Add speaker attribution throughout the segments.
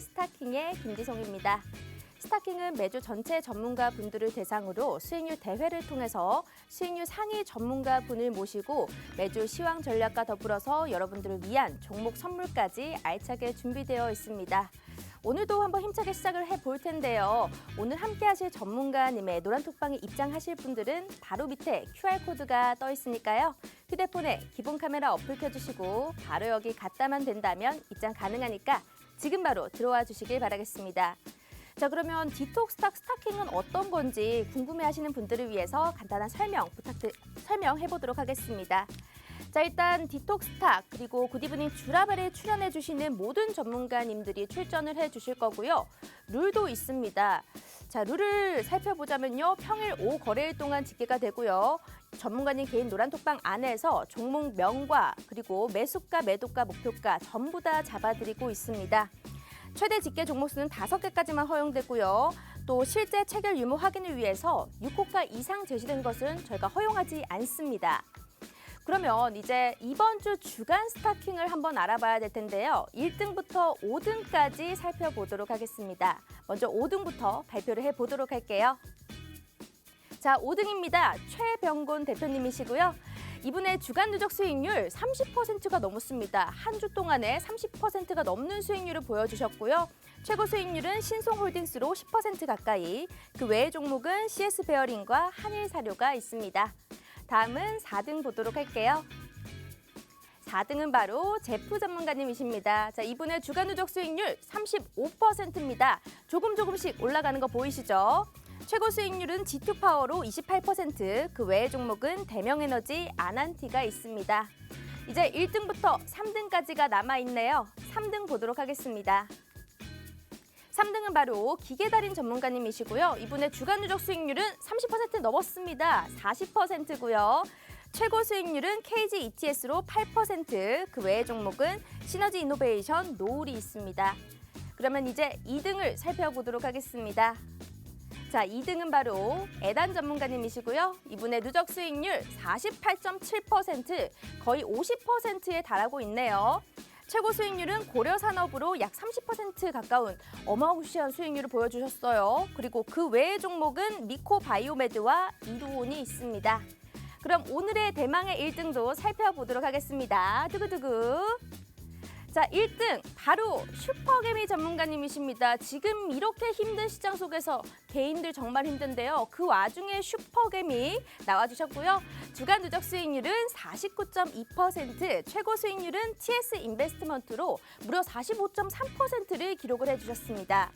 Speaker 1: 스타킹의 김지송입니다. 스타킹은 매주 전체 전문가 분들을 대상으로 수익률 대회를 통해서 수익률 상위 전문가 분을 모시고 매주 시황 전략과 더불어서 여러분들을 위한 종목 선물까지 알차게 준비되어 있습니다. 오늘도 한번 힘차게 시작을 해볼 텐데요. 오늘 함께 하실 전문가님의 노란톡방에 입장하실 분들은 바로 밑에 QR코드가 떠 있으니까요. 휴대폰에 기본 카메라 어플 켜주시고 바로 여기 갔다만 된다면 입장 가능하니까 지금 바로 들어와 주시길 바라겠습니다. 자, 그러면 디톡스 스타킹은 어떤 건지 궁금해하시는 분들을 위해서 간단한 설명해 보도록 하겠습니다. 자, 일단 디톡스 그리고 굿이브닝 주라벨에 출연해 주시는 모든 전문가님들이 출전을 해 주실 거고요. 룰도 있습니다. 자, 룰을 살펴보자면요. 평일 오후 거래일 동안 집계가 되고요. 전문가님 개인 노란톡방 안에서 종목명과 그리고 매수가, 매도가, 목표가 전부 다 잡아드리고 있습니다. 최대 집계 종목 수는 5개까지만 허용되고요. 또 실제 체결 유무 확인을 위해서 6호가 이상 제시된 것은 저희가 허용하지 않습니다. 그러면 이제 이번 주 주간 스타킹을 한번 알아봐야 될 텐데요. 1등부터 5등까지 살펴보도록 하겠습니다. 먼저 5등부터 발표를 해보도록 할게요. 자, 5등입니다. 최병곤 대표님이시고요. 이분의 주간 누적 수익률 30%가 넘었습니다. 한 주 동안에 30%가 넘는 수익률을 보여주셨고요. 최고 수익률은 신송홀딩스로 10% 가까이, 그 외의 종목은 CS베어링과 한일사료가 있습니다. 다음은 4등 보도록 할게요. 4등은 바로 제프 전문가님이십니다. 자, 이분의 주간 누적 수익률 35%입니다. 조금씩 올라가는 거 보이시죠? 최고 수익률은 G2파워로 28%, 그 외의 종목은 대명에너지, 아난티가 있습니다. 이제 1등부터 3등까지가 남아있네요. 3등 보도록 하겠습니다. 3등은 바로 기계달인 전문가님이시고요. 이분의 주간 누적 수익률은 30% 넘었습니다. 40%고요. 최고 수익률은 KG ETS로 8%, 그 외의 종목은 시너지 이노베이션, 노을이 있습니다. 그러면 이제 2등을 살펴보도록 하겠습니다. 자, 2등은 바로 에단 전문가님이시고요. 이분의 누적 수익률 48.7%, 거의 50%에 달하고 있네요. 최고 수익률은 고려산업으로 약 30% 가까운 어마무시한 수익률을 보여주셨어요. 그리고 그 외의 종목은 리코바이오메드와 이루온이 있습니다. 그럼 오늘의 대망의 1등도 살펴보도록 하겠습니다. 두구두구. 자, 1등 바로 슈퍼개미 전문가님이십니다. 지금 이렇게 힘든 시장 속에서 개인들 정말 힘든데요. 그 와중에 슈퍼개미 나와주셨고요. 주간 누적 수익률은 49.2%, 최고 수익률은 TS 인베스트먼트로 무려 45.3%를 기록을 해주셨습니다.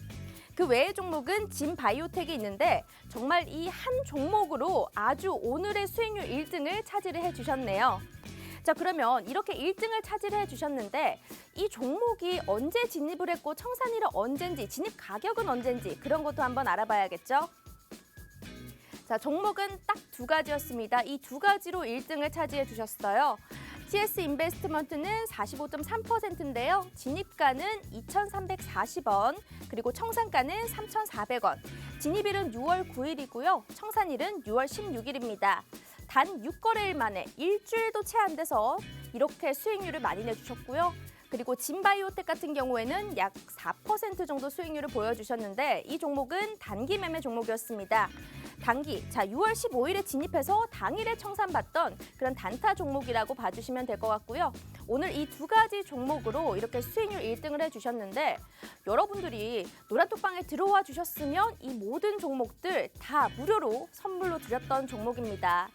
Speaker 1: 그 외의 종목은 진바이오텍이 있는데 정말 이 한 종목으로 아주 오늘의 수익률 1등을 차지를 해주셨네요. 자, 그러면 이렇게 1등을 차지해 주셨는데 이 종목이 언제 진입을 했고 청산일은 언젠지, 진입 가격은 언젠지 그런 것도 한번 알아봐야겠죠. 자, 종목은 딱 2가지였습니다. 이 2가지로 1등을 차지해 주셨어요. TS 인베스트먼트는 45.3%인데요. 진입가는 2,340원, 그리고 청산가는 3,400원. 진입일은 6월 9일이고요. 청산일은 6월 16일입니다. 단 6거래일 만에 일주일도 채 안 돼서 이렇게 수익률을 많이 내주셨고요. 그리고 진바이오텍 같은 경우에는 약 4% 정도 수익률을 보여주셨는데 이 종목은 단기 매매 종목이었습니다. 단기, 자 6월 15일에 진입해서 당일에 청산받던 그런 단타 종목이라고 봐주시면 될 것 같고요. 오늘 이 2가지 종목으로 이렇게 수익률 1등을 해주셨는데 여러분들이 노란톡방에 들어와 주셨으면 이 모든 종목들 다 무료로 선물로 드렸던 종목입니다.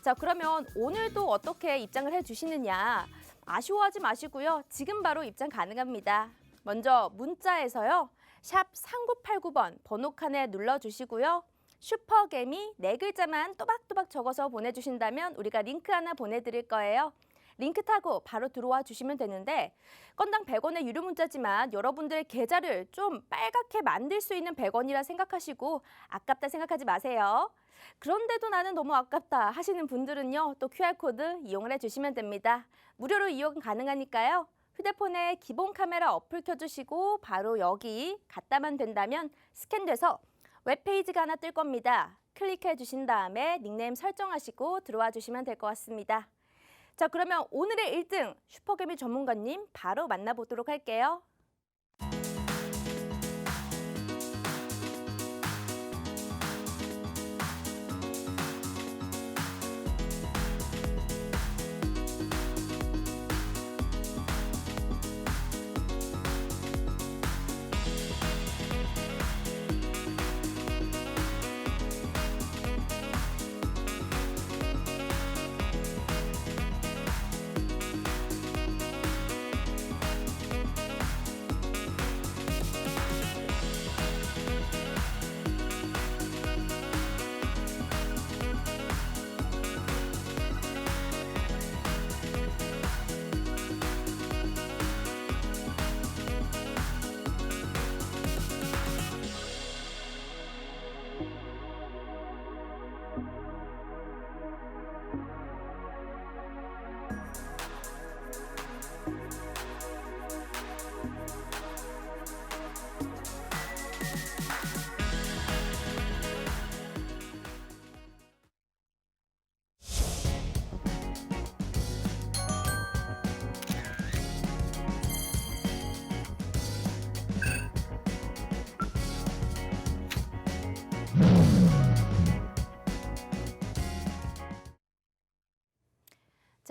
Speaker 1: 자, 그러면 오늘도 어떻게 입장을 해주시느냐, 아쉬워하지 마시고요. 지금 바로 입장 가능합니다. 먼저 문자에서요. 샵 3989번 번호 칸에 눌러주시고요. 슈퍼개미 4글자만 또박또박 적어서 보내주신다면 우리가 링크 하나 보내드릴 거예요. 링크 타고 바로 들어와 주시면 되는데 건당 100원의 유료 문자지만 여러분들의 계좌를 좀 빨갛게 만들 수 있는 100원이라 생각하시고 아깝다 생각하지 마세요. 그런데도 나는 너무 아깝다 하시는 분들은요. 또 QR코드 이용을 해주시면 됩니다. 무료로 이용 가능하니까요. 휴대폰에 기본 카메라 어플 켜주시고 바로 여기 갔다만 된다면 스캔돼서 웹페이지가 하나 뜰 겁니다. 클릭해 주신 다음에 닉네임 설정하시고 들어와 주시면 될 것 같습니다. 자, 그러면 오늘의 1등 슈퍼개미 전문가님 바로 만나보도록 할게요.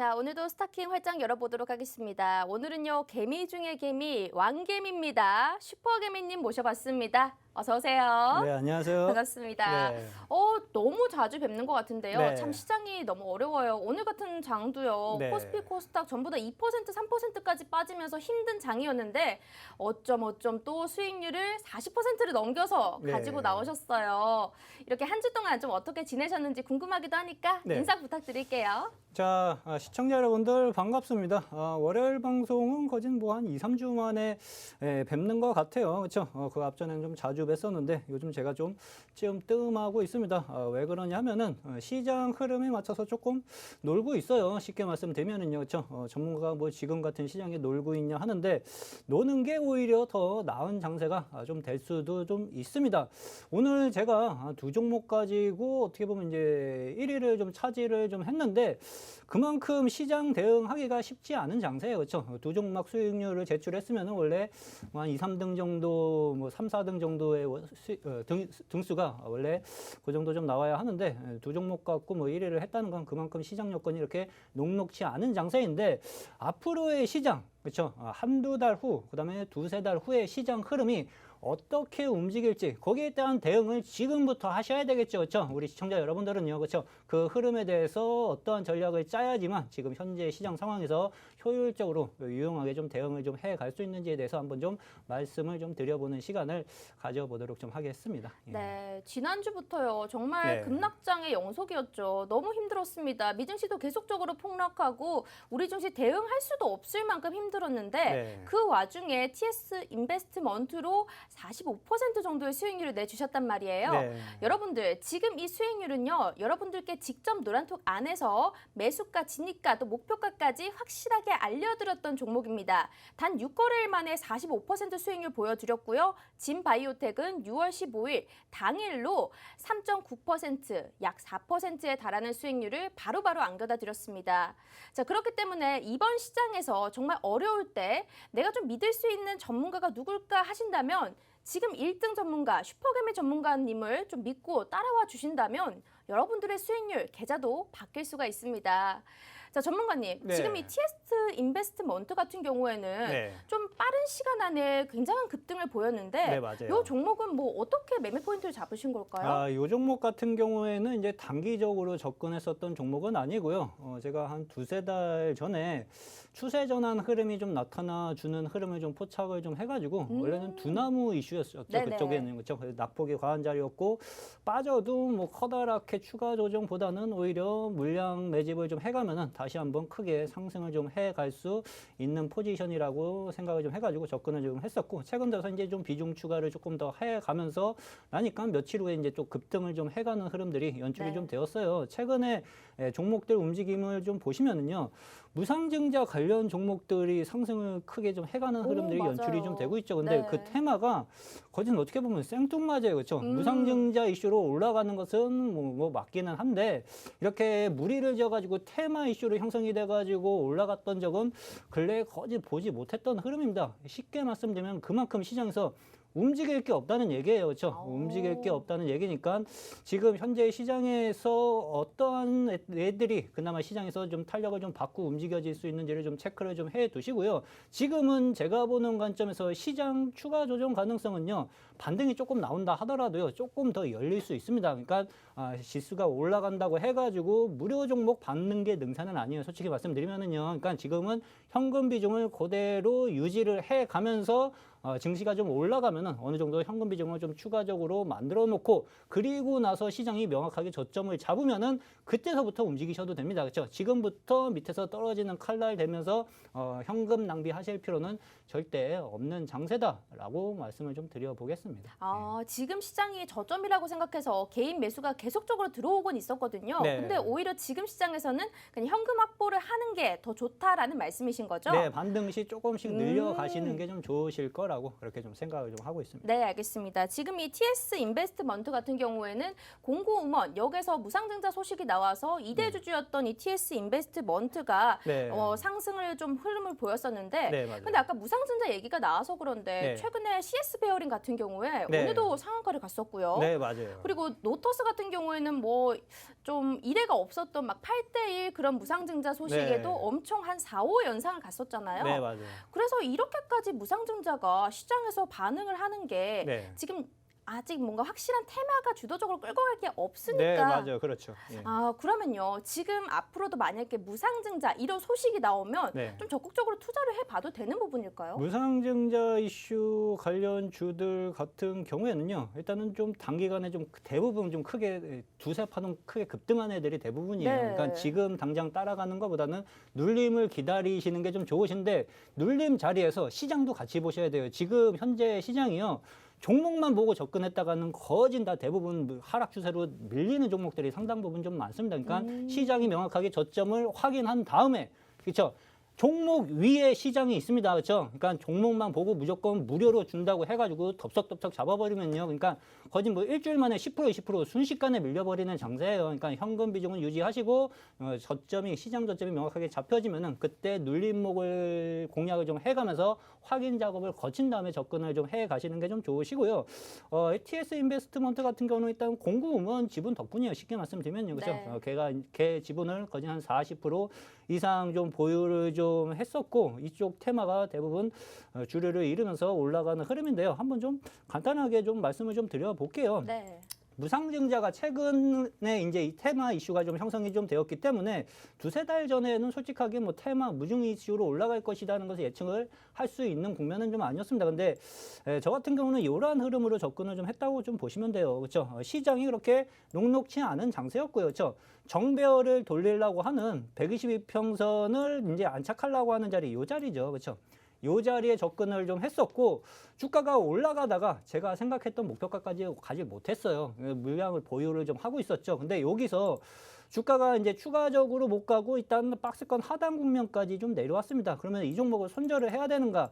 Speaker 1: 자, 오늘도 스타킹 활짝 열어보도록 하겠습니다. 오늘은요, 개미 중에 개미, 왕개미입니다. 슈퍼개미님 모셔봤습니다. 어서 오세요.
Speaker 2: 네, 안녕하세요.
Speaker 1: 반갑습니다.
Speaker 2: 네.
Speaker 1: 너무 자주 뵙는 것 같은데요.
Speaker 2: 네.
Speaker 1: 참 시장이 너무 어려워요. 오늘 같은 장도요.
Speaker 2: 네.
Speaker 1: 코스피, 코스닥 전부 다 2%, 3%까지 빠지면서 힘든 장이었는데 어쩜 또 수익률을 40%를 넘겨서
Speaker 2: 네.
Speaker 1: 가지고 나오셨어요. 이렇게 한 주 동안 좀 어떻게 지내셨는지 궁금하기도 하니까
Speaker 2: 네.
Speaker 1: 인사 부탁드릴게요.
Speaker 2: 자, 시청자 여러분들 반갑습니다. 월요일 방송은 거진 뭐 한 2, 3주 만에 뵙는 것 같아요. 그렇죠? 그 앞전에는 좀 자주 뵀었는데 요즘 제가 좀 뜸하고 있습니다. 왜 그러냐면은 시장 흐름에 맞춰서 조금 놀고 있어요. 쉽게 말씀드리면은요. 그렇죠? 전문가가 뭐 지금 같은 시장에 놀고 있냐 하는데 노는 게 오히려 더 나은 장세가 좀 될 수도 좀 있습니다. 오늘 제가 두 종목 가지고 어떻게 보면 이제 1위를 좀 차지를 좀 했는데 그만큼 시장 대응하기가 쉽지 않은 장세예요. 그렇죠? 두 종목 수익률을 제출했으면 원래 한 2, 3등 정도, 뭐 3, 4등 정도의 등수가 원래 그 정도 좀 나와야 하는데 두 종목 갖고 뭐 1위를 했다는 건 그만큼 시장 여건이 이렇게 녹록치 않은 장세인데 앞으로의 시장, 그렇죠? 한두 달 후, 그다음에 두세 달 후의 시장 흐름이 어떻게 움직일지 거기에 대한 대응을 지금부터 하셔야 되겠죠. 그렇죠? 우리 시청자 여러분들은요. 그렇죠? 그 흐름에 대해서 어떠한 전략을 짜야지만 지금 현재 시장 상황에서 효율적으로 유용하게 좀 대응을 좀 해 갈 수 있는지에 대해서 한번 좀 말씀을 좀 드려보는 시간을 가져보도록 좀 하겠습니다. 예.
Speaker 1: 네, 지난주부터요. 정말
Speaker 2: 네.
Speaker 1: 급락장의 영속이었죠. 너무 힘들었습니다. 미증시도 계속적으로 폭락하고 우리 증시 대응할 수도 없을 만큼 힘들었는데
Speaker 2: 네.
Speaker 1: 그 와중에 TS 인베스트먼트로 45% 정도의 수익률을 내주셨단 말이에요.
Speaker 2: 네.
Speaker 1: 여러분들 지금 이 수익률은요. 여러분들께 직접 노란톡 안에서 매수가, 진입가, 또 목표가까지 확실하게 알려드렸던 종목입니다. 단 6거래일 만에 45% 수익률 보여드렸고요. 진바이오텍은 6월 15일 당일로 3.9%, 약 4%에 달하는 수익률을 바로바로 안겨다 드렸습니다. 자, 그렇기 때문에 이번 시장에서 정말 어려울 때 내가 좀 믿을 수 있는 전문가가 누굴까 하신다면 지금 1등 전문가, 슈퍼개미 전문가님을 좀 믿고 따라와 주신다면 여러분들의 수익률, 계좌도 바뀔 수가 있습니다. 자, 전문가님,
Speaker 2: 네.
Speaker 1: 지금 이 TS 인베스트먼트 같은 경우에는
Speaker 2: 네.
Speaker 1: 좀 빠른 시간 안에 굉장한 급등을 보였는데
Speaker 2: 네, 맞아요.
Speaker 1: 이 종목은 뭐 어떻게 매매 포인트를 잡으신 걸까요?
Speaker 2: 이 종목 같은 경우에는 이제 단기적으로 접근했었던 종목은 아니고요. 제가 한 두세 달 전에 추세 전환 흐름이 좀 나타나 주는 흐름을 좀 포착을 좀 해가지고 원래는 두나무 이슈였었죠.
Speaker 1: 네네.
Speaker 2: 그쪽에는 그렇죠. 낙폭이 과한 자리였고 빠져도 뭐 커다랗게 추가 조정보다는 오히려 물량 매집을 좀 해가면은 다시 한번 크게 상승을 좀 해갈 수 있는 포지션이라고 생각을 좀 해가지고 접근을 좀 했었고 최근 들어서 이제 좀 비중 추가를 조금 더 해가면서 나니까 며칠 후에 이제 좀 급등을 좀 해가는 흐름들이 연출이
Speaker 1: 네.
Speaker 2: 좀 되었어요. 최근에 종목들 움직임을 좀 보시면은요, 무상증자 관련 종목들이 상승을 크게 좀 해가는 흐름들이
Speaker 1: 맞아요.
Speaker 2: 연출이 좀 되고 있죠. 근데
Speaker 1: 네.
Speaker 2: 그 테마가 거진 어떻게 보면 생뚱맞아요, 그렇죠? 무상증자 이슈로 올라가는 것은 뭐 맞기는 한데 이렇게 무리를 지어가지고 테마 이슈로 형성이 돼가지고 올라갔던 적은 근래에 거의 보지 못했던 흐름입니다. 쉽게 말씀드리면 그만큼 시장에서 움직일 게 없다는 얘기예요. 그렇죠? 움직일 게 없다는 얘기니까 지금 현재 시장에서 어떠한 애들이 그나마 시장에서 좀 탄력을 좀 받고 움직여질 수 있는지를 좀 체크를 좀 해 두시고요. 지금은 제가 보는 관점에서 시장 추가 조정 가능성은요. 반등이 조금 나온다 하더라도요. 조금 더 열릴 수 있습니다. 그러니까 지수가 올라간다고 해가지고 무료 종목 받는 게 능사는 아니에요. 솔직히 말씀드리면은요. 그러니까 지금은 현금 비중을 그대로 유지를 해 가면서 증시가 좀 올라가면은 어느 정도 현금 비중을 좀 추가적으로 만들어 놓고 그리고 나서 시장이 명확하게 저점을 잡으면은 그때서부터 움직이셔도 됩니다. 그렇죠? 지금부터 밑에서 떨어지는 칼날 되면서 현금 낭비하실 필요는 절대 없는 장세다라고 말씀을 좀 드려보겠습니다.
Speaker 1: 지금 시장이 저점이라고 생각해서 개인 매수가 계속적으로 들어오곤 있었거든요.
Speaker 2: 네.
Speaker 1: 근데 오히려 지금 시장에서는 그냥 현금 확보를 하는 게 더 좋다라는 말씀이신 거죠?
Speaker 2: 네, 반등 시 조금씩 늘려가시는 게 좀 좋으실 거라. 거라고 그렇게 좀 생각을 좀 하고 있습니다.
Speaker 1: 네, 알겠습니다. 지금 이 TS 인베스트먼트 같은 경우에는 공고음원 역에서 무상증자 소식이 나와서 이대주주였던 이 TS 인베스트먼트가
Speaker 2: 네.
Speaker 1: 상승을 좀 흐름을 보였었는데
Speaker 2: 네, 맞아요.
Speaker 1: 근데 아까 무상증자 얘기가 나와서 그런데
Speaker 2: 네.
Speaker 1: 최근에 CS 베어링 같은 경우에
Speaker 2: 네.
Speaker 1: 오늘도 상한가를 갔었고요.
Speaker 2: 네, 맞아요.
Speaker 1: 그리고 노터스 같은 경우에는 뭐 좀 이례가 없었던 막 8대1 그런 무상증자 소식에도
Speaker 2: 네.
Speaker 1: 엄청 한 4, 5 연상을 갔었잖아요.
Speaker 2: 네, 맞아요.
Speaker 1: 그래서 이렇게까지 무상증자가 시장에서 반응을 하는 게
Speaker 2: 네.
Speaker 1: 지금 아직 뭔가 확실한 테마가 주도적으로 끌고 갈 게 없으니까.
Speaker 2: 네, 맞아요. 그렇죠. 예.
Speaker 1: 아, 그러면요. 지금 앞으로도 만약에 무상증자 이런 소식이 나오면
Speaker 2: 네.
Speaker 1: 좀 적극적으로 투자를 해봐도 되는 부분일까요?
Speaker 2: 무상증자 이슈 관련 주들 같은 경우에는요, 일단은 좀 단기간에 좀 대부분 좀 크게 두세 파동 크게 급등한 애들이 대부분이에요.
Speaker 1: 네.
Speaker 2: 그러니까 지금 당장 따라가는 것보다는 눌림을 기다리시는 게 좀 좋으신데 눌림 자리에서 시장도 같이 보셔야 돼요. 지금 현재 시장이요. 종목만 보고 접근했다가는 거진 다 대부분 하락 추세로 밀리는 종목들이 상당 부분 좀 많습니다. 그러니까 시장이 명확하게 저점을 확인한 다음에 그렇죠. 종목 위에 시장이 있습니다. 그렇죠? 그러니까 종목만 보고 무조건 무료로 준다고 해가지고 덥석덥석 잡아버리면요. 그러니까 거진 뭐 일주일 만에 10% 20% 순식간에 밀려버리는 장세예요. 그러니까 현금 비중은 유지하시고 저점이 시장 저점이 명확하게 잡혀지면은 그때 눌림목을 공략을 좀 해가면서 확인 작업을 거친 다음에 접근을 좀 해 가시는 게 좀 좋으시고요. TS 인베스트먼트 같은 경우는 일단 공구 음원 지분 덕분이에요. 쉽게 말씀드리면요. 그렇죠?
Speaker 1: 네.
Speaker 2: 걔 지분을 거진 한 40% 이상 좀 보유를 좀 했었고 이쪽 테마가 대부분 주류를 이루면서 올라가는 흐름인데요. 한번 좀 간단하게 좀 말씀을 좀 드려볼게요.
Speaker 1: 네.
Speaker 2: 무상증자가 최근에 이제 이 테마 이슈가 좀 형성이 좀 되었기 때문에 두세 달 전에는 솔직하게 뭐 테마 무중 이슈로 올라갈 것이라는 것을 예측을 할 수 있는 국면은 좀 아니었습니다. 근데 저 같은 경우는 이러한 흐름으로 접근을 좀 했다고 좀 보시면 돼요. 그렇죠? 시장이 그렇게 녹록치 않은 장세였고요. 그렇죠? 정배열을 돌리려고 하는 122평선을 이제 안착하려고 하는 자리, 이 자리죠. 그렇죠? 이 자리에 접근을 좀 했었고 주가가 올라가다가 제가 생각했던 목표가까지 가지 못했어요. 물량을 보유를 좀 하고 있었죠. 근데 여기서 주가가 이제 추가적으로 못 가고 일단 박스권 하단 국면까지 좀 내려왔습니다. 그러면 이 종목을 손절을 해야 되는가?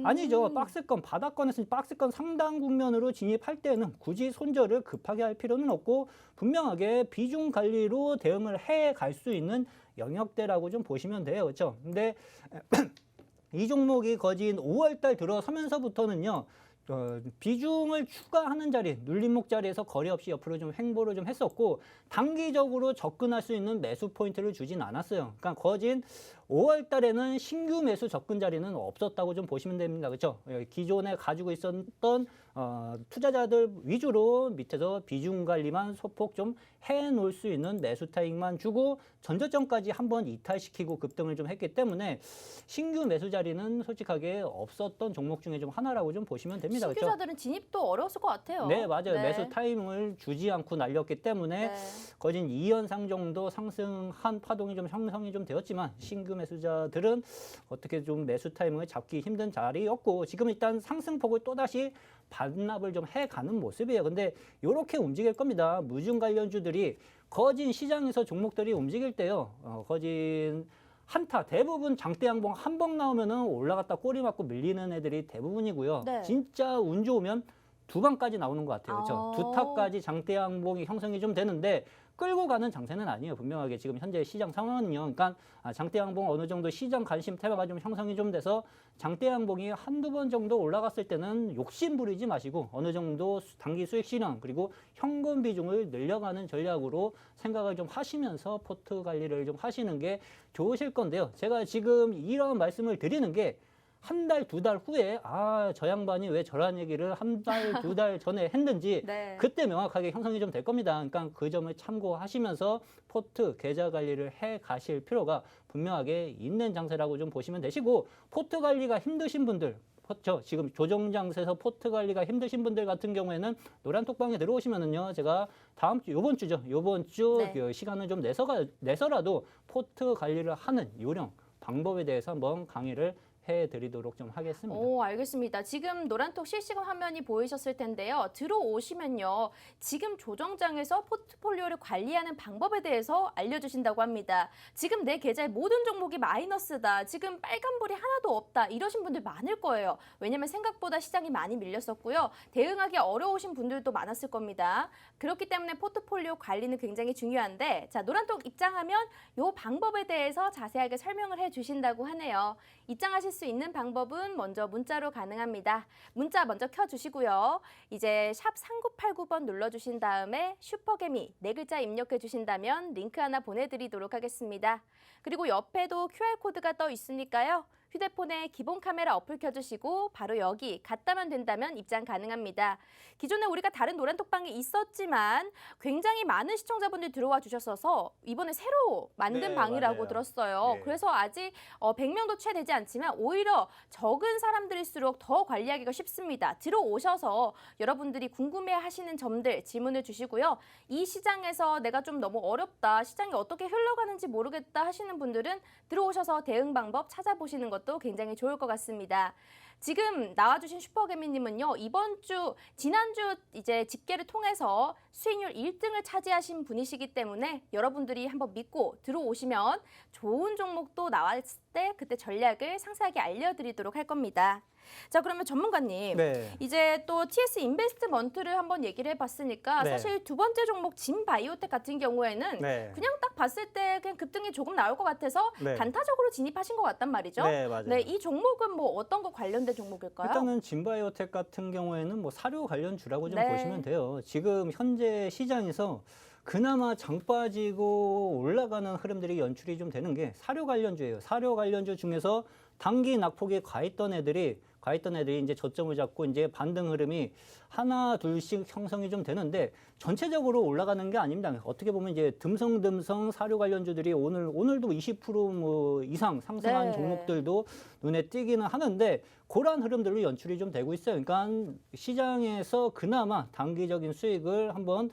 Speaker 2: 아니죠. 박스권 바닥권에서 박스권 상단 국면으로 진입할 때는 굳이 손절을 급하게 할 필요는 없고 분명하게 비중 관리로 대응을 해 갈 수 있는 영역대라고 좀 보시면 돼요. 그렇죠? 근데 이 종목이 거진 5월달 들어서면서부터는요. 비중을 추가하는 자리, 눌림목 자리에서 거리 없이 옆으로 좀 횡보를 좀 했었고 단기적으로 접근할 수 있는 매수 포인트를 주진 않았어요. 그러니까 거진 5월 달에는 신규 매수 접근 자리는 없었다고 좀 보시면 됩니다. 그렇죠? 기존에 가지고 있었던 투자자들 위주로 밑에서 비중 관리만 소폭 좀 해놓을 수 있는 매수 타익만 주고 전저점까지 한번 이탈시키고 급등을 좀 했기 때문에 신규 매수 자리는 솔직하게 없었던 종목 중에 좀 하나라고 좀 보시면 됩니다.
Speaker 1: 신규자들은
Speaker 2: 그렇죠?
Speaker 1: 진입도 어려웠을 것 같아요.
Speaker 2: 네, 맞아요. 매수 타이밍을 주지 않고 날렸기 때문에
Speaker 1: 네.
Speaker 2: 거진 2연상 정도 상승한 파동이 좀 형성이 좀 되었지만 신규 매수자들은 어떻게 좀 매수 타이밍을 잡기 힘든 자리였고 지금 일단 상승폭을 또다시 반납을 좀 해가는 모습이에요. 근데 이렇게 움직일 겁니다. 무중 관련주들이 거진 시장에서 종목들이 움직일 때요. 거진 한타 대부분 장대 양봉 한 번 나오면은 올라갔다 꼬리 맞고 밀리는 애들이 대부분이고요.
Speaker 1: 네.
Speaker 2: 진짜 운 좋으면 두 방까지 나오는 것 같아요. 그렇죠? 두 탑까지 장대 양봉이 형성이 좀 되는데 끌고 가는 장세는 아니에요. 분명하게 지금 현재 시장 상황은요. 그러니까 장대 양봉 어느 정도 시장 관심 테마가 좀 형성이 좀 돼서 장대 양봉이 한두 번 정도 올라갔을 때는 욕심 부리지 마시고 어느 정도 단기 수익 실현 그리고 현금 비중을 늘려가는 전략으로 생각을 좀 하시면서 포트 관리를 좀 하시는 게 좋으실 건데요. 제가 지금 이런 말씀을 드리는 게 한 달, 두 달 후에 저 양반이 왜 저런 얘기를 한 달, 두 달 전에 했는지
Speaker 1: 네.
Speaker 2: 그때 명확하게 형성이 좀 될 겁니다. 그러니까 그 점을 참고하시면서 포트 계좌 관리를 해 가실 필요가 분명하게 있는 장세라고 좀 보시면 되시고 포트 관리가 힘드신 분들 지금 조정 장세에서 포트 관리가 힘드신 분들 같은 경우에는 노란 톡방에 들어오시면은요, 제가 다음 주, 요번 주죠. 요번 주
Speaker 1: 네.
Speaker 2: 그 시간을 좀 내서라도 포트 관리를 하는 요령, 방법에 대해서 한번 강의를 해드리도록 좀 하겠습니다.
Speaker 1: 오, 알겠습니다. 지금 노란톡 실시간 화면이 보이셨을 텐데요. 들어오시면요. 지금 조정장에서 포트폴리오를 관리하는 방법에 대해서 알려주신다고 합니다. 지금 내 계좌의 모든 종목이 마이너스다. 지금 빨간불이 하나도 없다. 이러신 분들 많을 거예요. 왜냐면 생각보다 시장이 많이 밀렸었고요. 대응하기 어려우신 분들도 많았을 겁니다. 그렇기 때문에 포트폴리오 관리는 굉장히 중요한데, 자, 노란톡 입장하면 이 방법에 대해서 자세하게 설명을 해주신다고 하네요. 입장하실 수 있는 방법은 먼저 문자로 가능합니다. 문자 먼저 켜주시고요. 이제 샵 3989번 눌러주신 다음에 슈퍼개미 4글자 입력해 주신다면 링크 하나 보내드리도록 하겠습니다. 그리고 옆에도 QR코드가 떠 있으니까요. 휴대폰에 기본 카메라 어플 켜주시고 바로 여기 갔다만 된다면 입장 가능합니다. 기존에 우리가 다른 노란톡방에 있었지만 굉장히 많은 시청자분들이 들어와 주셨어서 이번에 새로 만든
Speaker 2: 네,
Speaker 1: 방이라고
Speaker 2: 맞아요.
Speaker 1: 들었어요.
Speaker 2: 네.
Speaker 1: 그래서 아직 100명도 채 되지 않지만 오히려 적은 사람들일수록 더 관리하기가 쉽습니다. 들어오셔서 여러분들이 궁금해하시는 점들 질문을 주시고요. 이 시장에서 내가 좀 너무 어렵다, 시장이 어떻게 흘러가는지 모르겠다 하시는 분들은 들어오셔서 대응 방법 찾아보시는 것도 굉장히 좋을 것 같습니다. 지금 나와주신 슈퍼개미님은요, 지난주 이제 집계를 통해서 수익률 1등을 차지하신 분이시기 때문에 여러분들이 한번 믿고 들어오시면 좋은 종목도 나왔을 때 그때 전략을 상세하게 알려드리도록 할 겁니다. 자, 그러면 전문가님,
Speaker 2: 네.
Speaker 1: 이제 또 TS 인베스트먼트를 한번 얘기를 해봤으니까
Speaker 2: 네.
Speaker 1: 사실 두 번째 종목 진바이오텍 같은 경우에는
Speaker 2: 네.
Speaker 1: 그냥 딱 봤을 때 그냥 급등이 조금 나올 것 같아서
Speaker 2: 네.
Speaker 1: 단타적으로 진입하신 것 같단 말이죠.
Speaker 2: 네, 맞아요.
Speaker 1: 네, 이 종목은 뭐 어떤 거 관련된 종목일까요?
Speaker 2: 일단은 진바이오텍 같은 경우에는 뭐 사료 관련주라고 좀
Speaker 1: 네.
Speaker 2: 보시면 돼요. 지금 현재 시장에서 그나마 장 빠지고 올라가는 흐름들이 연출이 좀 되는 게 사료 관련주예요. 사료 관련주 중에서 단기 낙폭이 가 있던 애들이 이제 저점을 잡고 이제 반등 흐름이 하나 둘씩 형성이 좀 되는데 전체적으로 올라가는 게 아닙니다. 어떻게 보면 이제 듬성듬성 사료 관련주들이 오늘도 20% 이상 상승한
Speaker 1: 네.
Speaker 2: 종목들도 눈에 띄기는 하는데 그러한 흐름들로 연출이 좀 되고 있어요. 그러니까 시장에서 그나마 단기적인 수익을 한번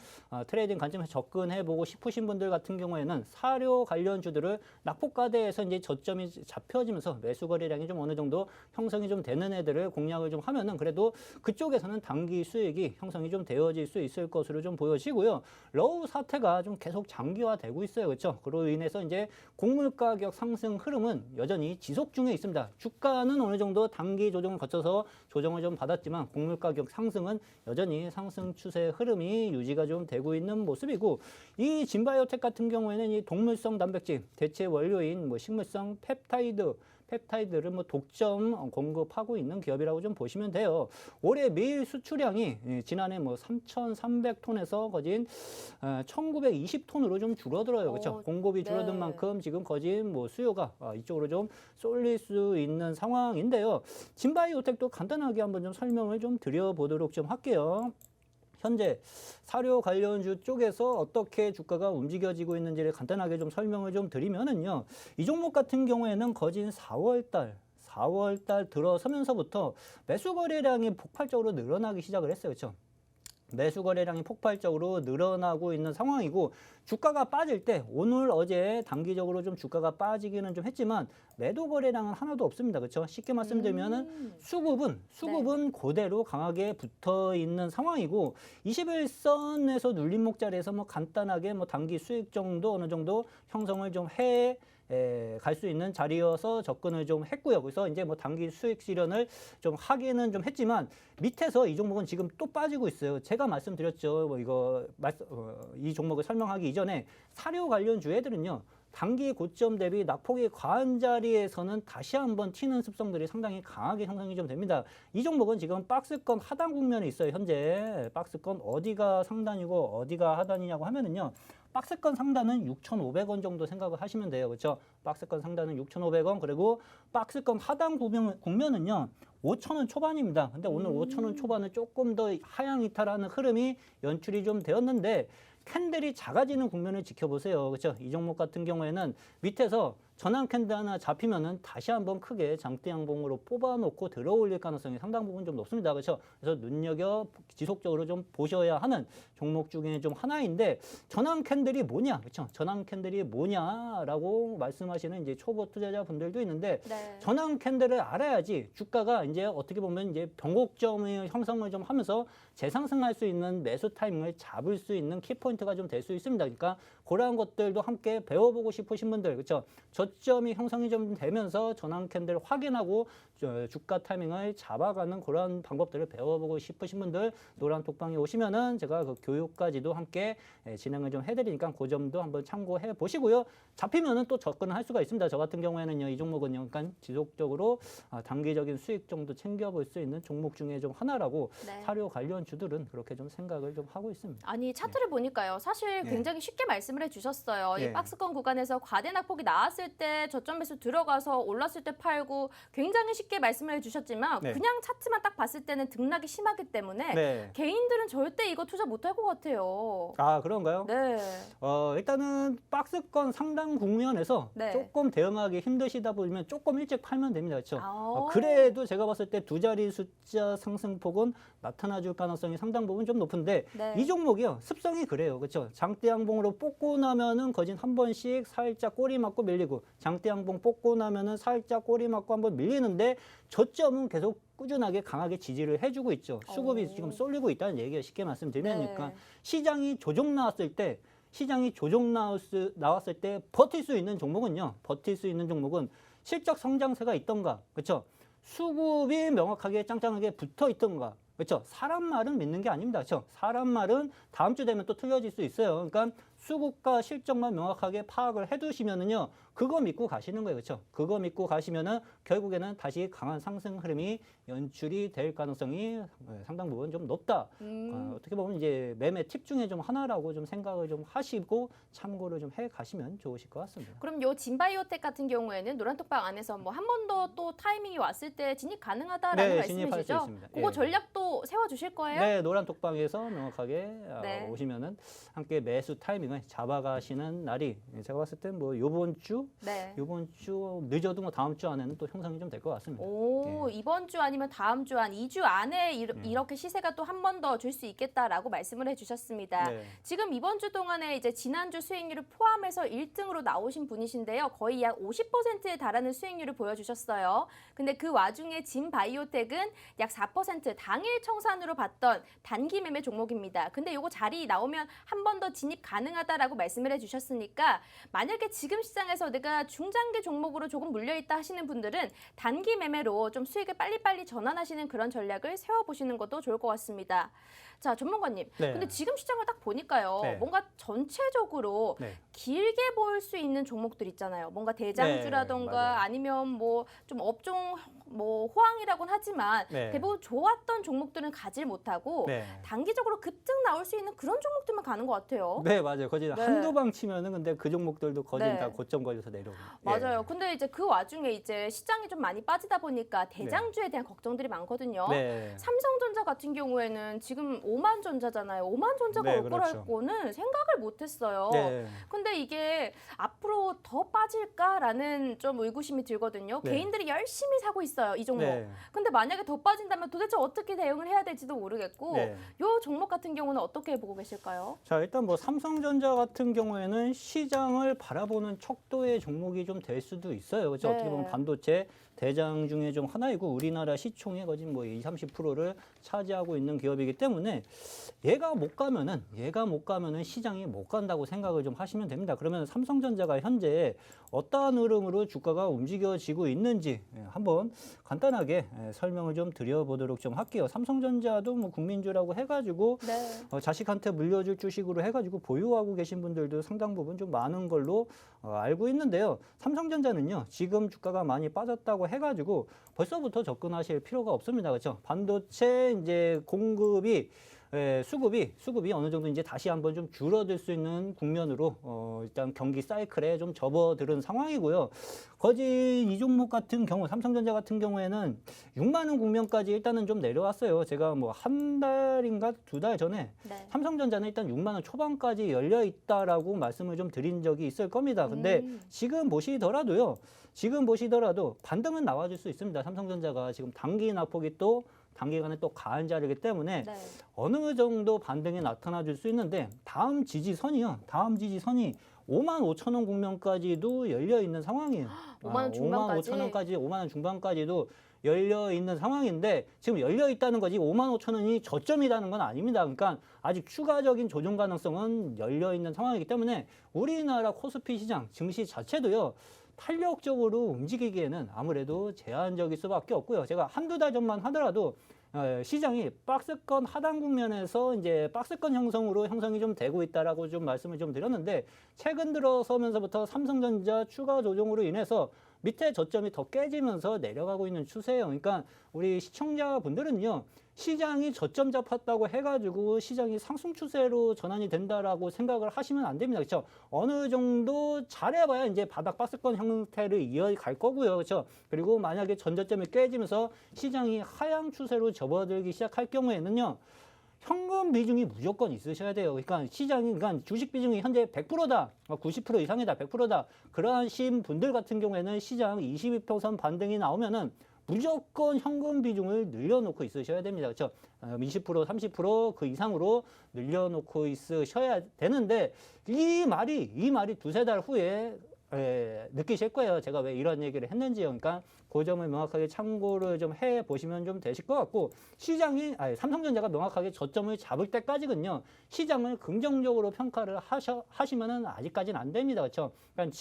Speaker 2: 트레이딩 관점에서 접근해보고 싶으신 분들 같은 경우에는 사료 관련주들을 낙폭가대에서 이제 저점이 잡혀지면서 매수 거래량이 좀 어느 정도 형성이 좀 되는 애들을 공략을 좀 하면은 그래도 그쪽에서는 단기 수익이 형성이 좀 되어질 수 있을 것으로 좀 보여지고요. 러우 사태가 좀 계속 장기화되고 있어요. 그렇죠? 그로 인해서 이제 곡물 가격 상승 흐름은 여전히 지속 중에 있습니다. 주가는 어느 정도 단기 조정을 거쳐서 조정을 좀 받았지만 곡물 가격 상승은 여전히 상승 추세 흐름이 유지가 좀 되고 있는 모습이고 이 진바이오텍 같은 경우에는 이 동물성 단백질 대체 원료인 뭐 식물성 펩타이드를 뭐 독점 공급하고 있는 기업이라고 좀 보시면 돼요. 올해 매일 수출량이 지난해 뭐 3,300톤에서 거진 1,920톤으로 좀 줄어들어요. 그렇죠? 공급이 줄어든
Speaker 1: 네.
Speaker 2: 만큼 지금 거진 뭐 수요가 이쪽으로 좀 쏠릴 수 있는 상황인데요. 진바이오텍도 간단하게 한번 좀 설명을 좀 드려보도록 좀 할게요. 현재 사료 관련주 쪽에서 어떻게 주가가 움직여지고 있는지를 간단하게 좀 설명을 좀 드리면은요. 이 종목 같은 경우에는 거진 4월 달 들어서면서부터 매수 거래량이 폭발적으로 늘어나기 시작을 했어요. 그렇죠? 매수 거래량이 폭발적으로 늘어나고 있는 상황이고 주가가 빠질 때 오늘 어제 단기적으로 좀 주가가 빠지기는 좀 했지만 매도 거래량은 하나도 없습니다. 그렇죠? 쉽게 말씀드리면은 수급은 그대로 강하게 붙어 있는 상황이고 21선에서 눌림목 자리에서 뭐 간단하게 뭐 단기 수익 정도 어느 정도 형성을 좀 갈 수 있는 자리여서 접근을 좀 했고요. 그래서 이제 뭐 단기 수익 실현을 좀 하기는 좀 했지만 밑에서 이 종목은 지금 또 빠지고 있어요. 제가 말씀드렸죠. 뭐 이 종목을 설명하기 이전에 사료 관련주 애들은요. 단기 고점 대비 낙폭이 과한 자리에서는 다시 한번 튀는 습성들이 상당히 강하게 형성이 좀 됩니다. 이 종목은 지금 박스권 하단 국면에 있어요. 현재 박스권 어디가 상단이고 어디가 하단이냐고 하면은요. 박스권 상단은 6,500원 정도 생각을 하시면 돼요. 그렇죠? 박스권 상단은 6,500원 그리고 박스권 하단 국면은요. 5,000원 초반입니다. 근데 오늘 5,000원 초반은 조금 더 하향 이탈하는 흐름이 연출이 좀 되었는데 캔들이 작아지는 국면을 지켜보세요. 그렇죠? 이 종목 같은 경우에는 밑에서 전환 캔들 하나 잡히면은 다시 한번 크게 장대 양봉으로 뽑아놓고 들어올릴 가능성이 상당 부분 좀 높습니다. 그렇죠? 그래서 눈여겨 지속적으로 좀 보셔야 하는 종목 중에 좀 하나인데 전환 캔들이 뭐냐, 그렇죠? 전환 캔들이 뭐냐라고 말씀하시는 이제 초보 투자자분들도 있는데
Speaker 1: 네.
Speaker 2: 전환 캔들을 알아야지 주가가 이제 어떻게 보면 이제 변곡점의 형성을 좀 하면서 재상승할 수 있는 매수 타이밍을 잡을 수 있는 키포인트가 좀 될 수 있습니다. 그러니까 그러한 것들도 함께 배워보고 싶으신 분들, 그렇죠? 저점이 형성이 좀 되면서 전환 캔들 확인하고 주가 타이밍을 잡아가는 그런 방법들을 배워보고 싶으신 분들 노란 톡방에 오시면은 제가 그 교육까지도 함께 진행을 좀 해드리니까 그 점도 한번 참고해 보시고요. 잡히면은 또 접근을 할 수가 있습니다. 저 같은 경우에는요, 이 종목은요, 그러니까 지속적으로 단기적인 수익 정도 챙겨볼 수 있는 종목 중에 좀 하나라고
Speaker 1: 네.
Speaker 2: 사료 관련주들은 그렇게 좀 생각을 좀 하고 있습니다.
Speaker 1: 아니 차트를 보니까요. 사실
Speaker 2: 네.
Speaker 1: 굉장히 쉽게 말씀을 해주셨어요.
Speaker 2: 네.
Speaker 1: 이 박스권 구간에서 과대 낙폭이 나왔을 때 저점 매수 들어가서 올랐을 때 팔고 굉장히 쉽게 말씀을 해주셨지만
Speaker 2: 네.
Speaker 1: 그냥 차트만 딱 봤을 때는 등락이 심하기 때문에
Speaker 2: 네.
Speaker 1: 개인들은 절대 이거 투자 못할 것 같아요.
Speaker 2: 아, 그런가요?
Speaker 1: 네.
Speaker 2: 일단은 박스권 상당 국면에서
Speaker 1: 네.
Speaker 2: 조금 대응하기 힘드시다 보면 조금 일찍 팔면 됩니다. 그렇죠?
Speaker 1: 아오.
Speaker 2: 그래도 제가 봤을 때 두 자리 숫자 상승폭은 나타나줄 가능성이 상당 부분 좀 높은데
Speaker 1: 네.
Speaker 2: 이 종목이요. 습성이 그래요. 그렇죠? 장대 양봉으로 뽑고 나면은 거진 한 번씩 살짝 꼬리 맞고 밀리고 장대 양봉 뽑고 나면은 살짝 꼬리 맞고 한번 밀리는데 저점은 계속 꾸준하게 강하게 지지를 해주고 있죠. 수급이
Speaker 1: 오.
Speaker 2: 지금 쏠리고 있다는 얘기가 쉽게 말씀드리면
Speaker 1: 네.
Speaker 2: 그러니까 시장이 조정 나왔을 때 나왔을 때 버틸 수 있는 종목은요. 버틸 수 있는 종목은 실적 성장세가 있던가, 그렇죠? 수급이 명확하게 짱짱하게 붙어 있던가, 그렇죠? 사람 말은 믿는 게 아닙니다, 그렇죠? 사람 말은 다음 주 되면 또 틀려질 수 있어요. 그러니까 수급과 실적만 명확하게 파악을 해두시면은요, 그거 믿고 가시는 거예요, 그렇죠? 그거 믿고 가시면은 결국에는 다시 강한 상승 흐름이 연출이 될 가능성이 상당 부분 좀 높다. 어떻게 보면 이제 매매 팁 중에 좀 하나라고 좀 생각을 좀 하시고 참고를 좀 해 가시면 좋으실 것 같습니다.
Speaker 1: 그럼 요 진바이오텍 같은 경우에는 노란톡방 안에서 뭐 한 번 더 또 타이밍이 왔을 때 진입 가능하다라는
Speaker 2: 네, 진입할 수
Speaker 1: 말씀이시죠?
Speaker 2: 있습니다.
Speaker 1: 그거
Speaker 2: 예.
Speaker 1: 전략도 세워주실 거예요?
Speaker 2: 네, 노란 톡방에서 명확하게
Speaker 1: 네.
Speaker 2: 오시면은 함께 매수 타이밍을 잡아가시는 날이 제가 봤을 때 뭐 요번 주
Speaker 1: 네.
Speaker 2: 늦어도 뭐 다음 주 안에는 또 형성이 좀 될 것 같습니다.
Speaker 1: 오, 이번 주 아니면 다음 주 한 2주 안에 이렇게 시세가 또 한 번 더 줄 수 있겠다라고 말씀을 해주셨습니다.
Speaker 2: 네.
Speaker 1: 지금 이번 주 동안에 이제 지난주 수익률을 포함해서 1등으로 나오신 분이신데요. 거의 약 50%에 달하는 수익률을 보여주셨어요. 근데 그 와중에 진바이오텍은 약 4% 당일 청산으로 봤던 단기 매매 종목입니다. 근데 요거 자리 나오면 한 번 더 진입 가능하다라고 말씀을 해주셨으니까 만약에 지금 시장에서 내가 중장기 종목으로 조금 물려있다 하시는 분들은 단기 매매로 좀 수익을 빨리빨리 전환하시는 그런 전략을 세워보시는 것도 좋을 것 같습니다. 자, 전문가님.
Speaker 2: 네.
Speaker 1: 근데 지금 시장을 딱 보니까요.
Speaker 2: 네.
Speaker 1: 뭔가 전체적으로
Speaker 2: 네.
Speaker 1: 길게 볼 수 있는 종목들 있잖아요. 뭔가 대장주라던가
Speaker 2: 네, 맞아요.
Speaker 1: 아니면 뭐 좀 업종 뭐 호황이라고는 하지만
Speaker 2: 네.
Speaker 1: 대부분 좋았던 종목들은 가질 못하고
Speaker 2: 네.
Speaker 1: 단기적으로 급등 나올 수 있는 그런 종목들만 가는 것 같아요.
Speaker 2: 네, 맞아요. 거진
Speaker 1: 네.
Speaker 2: 한두 방 치면은 근데 그 종목들도 거진
Speaker 1: 네.
Speaker 2: 다 고점 걸려서 내려옵니다.
Speaker 1: 맞아요. 근데 이제 그 와중에 이제 시장이 좀 많이 빠지다 보니까 대장주에 대한 걱정들이 많거든요.
Speaker 2: 네.
Speaker 1: 삼성전자 같은 경우에는 지금 오만전자잖아요. 오만전자가
Speaker 2: 네,
Speaker 1: 올 거랄
Speaker 2: 그렇죠.
Speaker 1: 거는 생각을 못했어요.
Speaker 2: 네.
Speaker 1: 근데 이게 앞으로 더 빠질까라는 좀 의구심이 들거든요.
Speaker 2: 네.
Speaker 1: 개인들이 열심히 사고 있어요, 이 종목.
Speaker 2: 네.
Speaker 1: 근데 만약에 더 빠진다면 도대체 어떻게 대응을 해야 될지도 모르겠고
Speaker 2: 네.
Speaker 1: 요 종목 같은 경우는 어떻게 보고 계실까요?
Speaker 2: 자, 일단 뭐 삼성전자 같은 경우에는 시장을 바라보는 척도의 종목이 좀 될 수도 있어요. 그렇죠?
Speaker 1: 네.
Speaker 2: 어떻게 보면 반도체 대장 중에 좀 하나이고 우리나라 시총의 거진 뭐 20, 30%를 차지하고 있는 기업이기 때문에 얘가 못 가면은 시장이 못 간다고 생각을 좀 하시면 됩니다. 그러면 삼성전자가 현재 어떠한 흐름으로 주가가 움직여지고 있는지 한번 간단하게 설명을 좀 드려보도록 좀 할게요. 삼성전자도 뭐 국민주라고 해가지고
Speaker 1: 네.
Speaker 2: 자식한테 물려줄 주식으로 해가지고 보유하고 계신 분들도 상당 부분 좀 많은 걸로 알고 있는데요. 삼성전자는요, 지금 주가가 많이 빠졌다고 해가지고 벌써부터 접근하실 필요가 없습니다. 그렇죠? 반도체 이제 공급이 수급이 어느 정도 이제 다시 한번 좀 줄어들 수 있는 국면으로 일단 경기 사이클에 좀 접어드는 상황이고요. 거진 이 종목 같은 경우, 삼성전자 같은 경우에는 6만 원 국면까지 일단은 좀 내려왔어요. 제가 뭐 한 달인가 2달 전에
Speaker 1: 네.
Speaker 2: 삼성전자는 일단 6만 원 초반까지 열려 있다라고 말씀을 좀 드린 적이 있을 겁니다. 근데 지금 보시더라도 반등은 나와줄 수 있습니다. 삼성전자가 지금 단기간에 또 가한 자리이기 때문에
Speaker 1: 네.
Speaker 2: 어느 정도 반등이 나타나 줄 수 있는데 다음 지지선이 5만 5천 원 국면까지도 열려 있는 상황이에요.
Speaker 1: 5만 원 중반까지?
Speaker 2: 5만 원 중반까지도 열려 있는 상황인데 지금 열려 있다는 거지 5만 5천 원이 저점이라는 건 아닙니다. 그러니까 아직 추가적인 조정 가능성은 열려 있는 상황이기 때문에 우리나라 코스피 시장 증시 자체도요. 탄력적으로 움직이기에는 아무래도 제한적일 수밖에 없고요. 제가 한두 달 전만 하더라도 시장이 박스권 하단 국면에서 이제 박스권 형성이 좀 되고 있다라고 좀 말씀을 좀 드렸는데 최근 들어서면서부터 삼성전자 추가 조정으로 인해서 밑에 저점이 더 깨지면서 내려가고 있는 추세예요. 그러니까 우리 시청자분들은요. 시장이 저점 잡았다고 해가지고 시장이 상승 추세로 전환이 된다라고 생각을 하시면 안 됩니다. 그렇죠? 어느 정도 잘해봐야 이제 바닥 박스권 형태를 이어갈 거고요. 그렇죠? 그리고 만약에 전저점이 깨지면서 시장이 하향 추세로 접어들기 시작할 경우에는요. 현금 비중이 무조건 있으셔야 돼요. 그러니까 주식 비중이 현재 100%다, 90% 이상이다, 100%다. 그러하신 분들 같은 경우에는 시장 22평선 반등이 나오면은 무조건 현금 비중을 늘려놓고 있으셔야 됩니다. 그렇죠? 20%, 30%그 이상으로 늘려놓고 있으셔야 되는데 이 말이 두세 달 후에 느끼실 거예요. 제가 왜 이런 얘기를 했는지요. 그러니까 그 점을 명확하게 참고를 좀 해보시면 좀 되실 것 같고 삼성전자가 명확하게 저점을 잡을 때까지는요. 시장을 긍정적으로 평가를 하시면은 아직까지는 안 됩니다. 그렇죠? 그러니까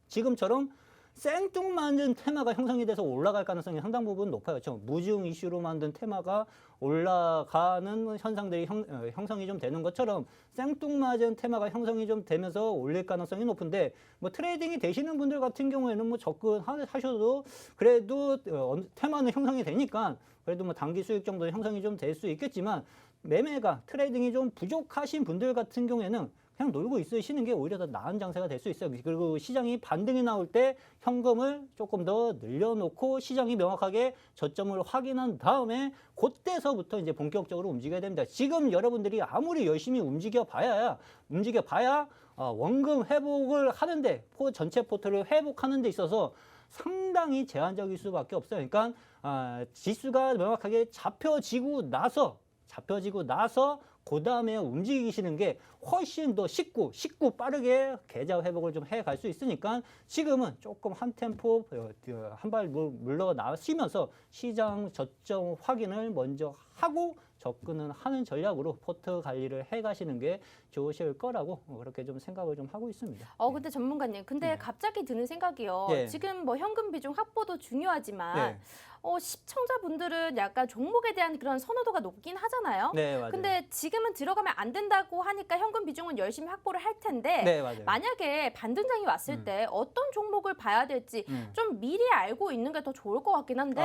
Speaker 2: 지금처럼 생뚱맞은 테마가 형성이 돼서 올라갈 가능성이 상당 부분 높아요. 그렇죠? 무중 이슈로 만든 테마가 올라가는 현상들이 형성이 좀 되는 것처럼 생뚱맞은 테마가 형성이 좀 되면서 올릴 가능성이 높은데 뭐 트레이딩이 되시는 분들 같은 경우에는 뭐 접근하셔도 그래도 테마는 형성이 되니까 그래도 뭐 단기 수익 정도 형성이 좀 될 수 있겠지만 트레이딩이 좀 부족하신 분들 같은 경우에는 그냥 놀고 있으시는 게 오히려 더 나은 장세가 될 수 있어요. 그리고 시장이 반등이 나올 때 현금을 조금 더 늘려놓고 시장이 명확하게 저점을 확인한 다음에 그때서부터 이제 본격적으로 움직여야 됩니다. 지금 여러분들이 아무리 열심히 움직여봐야 원금 회복을 하는데 전체 포트를 회복하는 데 있어서 상당히 제한적일 수밖에 없어요. 그러니까 지수가 명확하게 잡혀지고 나서 그 다음에 움직이시는 게 훨씬 더 쉽고 빠르게 계좌 회복을 좀 해갈 수 있으니까 지금은 조금 한 템포 한 발 물러나시면서 시장 저점 확인을 먼저 하고 접근은 하는 전략으로 포트 관리를 해가시는 게 좋으실 거라고 그렇게 좀 생각을 좀 하고 있습니다.
Speaker 1: 근데 전문가님,
Speaker 2: 네.
Speaker 1: 갑자기 드는 생각이요.
Speaker 2: 네.
Speaker 1: 지금 뭐 현금 비중 확보도 중요하지만
Speaker 2: 네.
Speaker 1: 시청자분들은 약간 종목에 대한 그런 선호도가 높긴 하잖아요.
Speaker 2: 네, 맞아요.
Speaker 1: 근데 지금은 들어가면 안 된다고 하니까 현금 비중은 열심히 확보를 할 텐데
Speaker 2: 네, 맞아요.
Speaker 1: 만약에 반등장이 왔을 때 어떤 종목을 봐야 될지 좀 미리 알고 있는 게 더 좋을 것 같긴 한데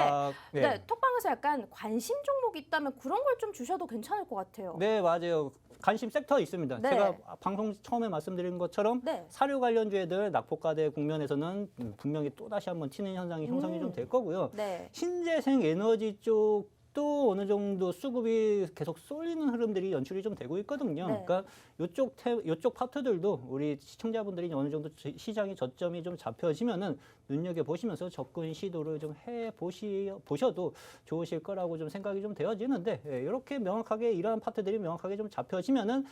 Speaker 1: 네, 톡방에서 약간 관심 종목이 있다면 그런 걸 좀 주셔도 괜찮을 것 같아요.
Speaker 2: 네, 맞아요. 관심 섹터 있습니다.
Speaker 1: 네.
Speaker 2: 제가 방송 처음에 말씀드린 것처럼
Speaker 1: 네.
Speaker 2: 사료 관련주애들 낙폭과대 국면에서는 분명히 또다시 한번 튀는 현상이 형성이 좀 될 거고요.
Speaker 1: 네.
Speaker 2: 신재생 에너지 쪽도 어느 정도 수급이 계속 쏠리는 흐름들이 연출이 좀 되고 있거든요.
Speaker 1: 네.
Speaker 2: 그러니까 요쪽 파트들도 우리 시청자분들이 어느 정도 시장의 저점이 좀 잡혀지면은 눈여겨보시면서 접근 시도를 좀 보셔도 좋으실 거라고 좀 생각이 좀 되어지는데 이렇게 명확하게 이러한 파트들이 명확하게 좀 잡혀지면은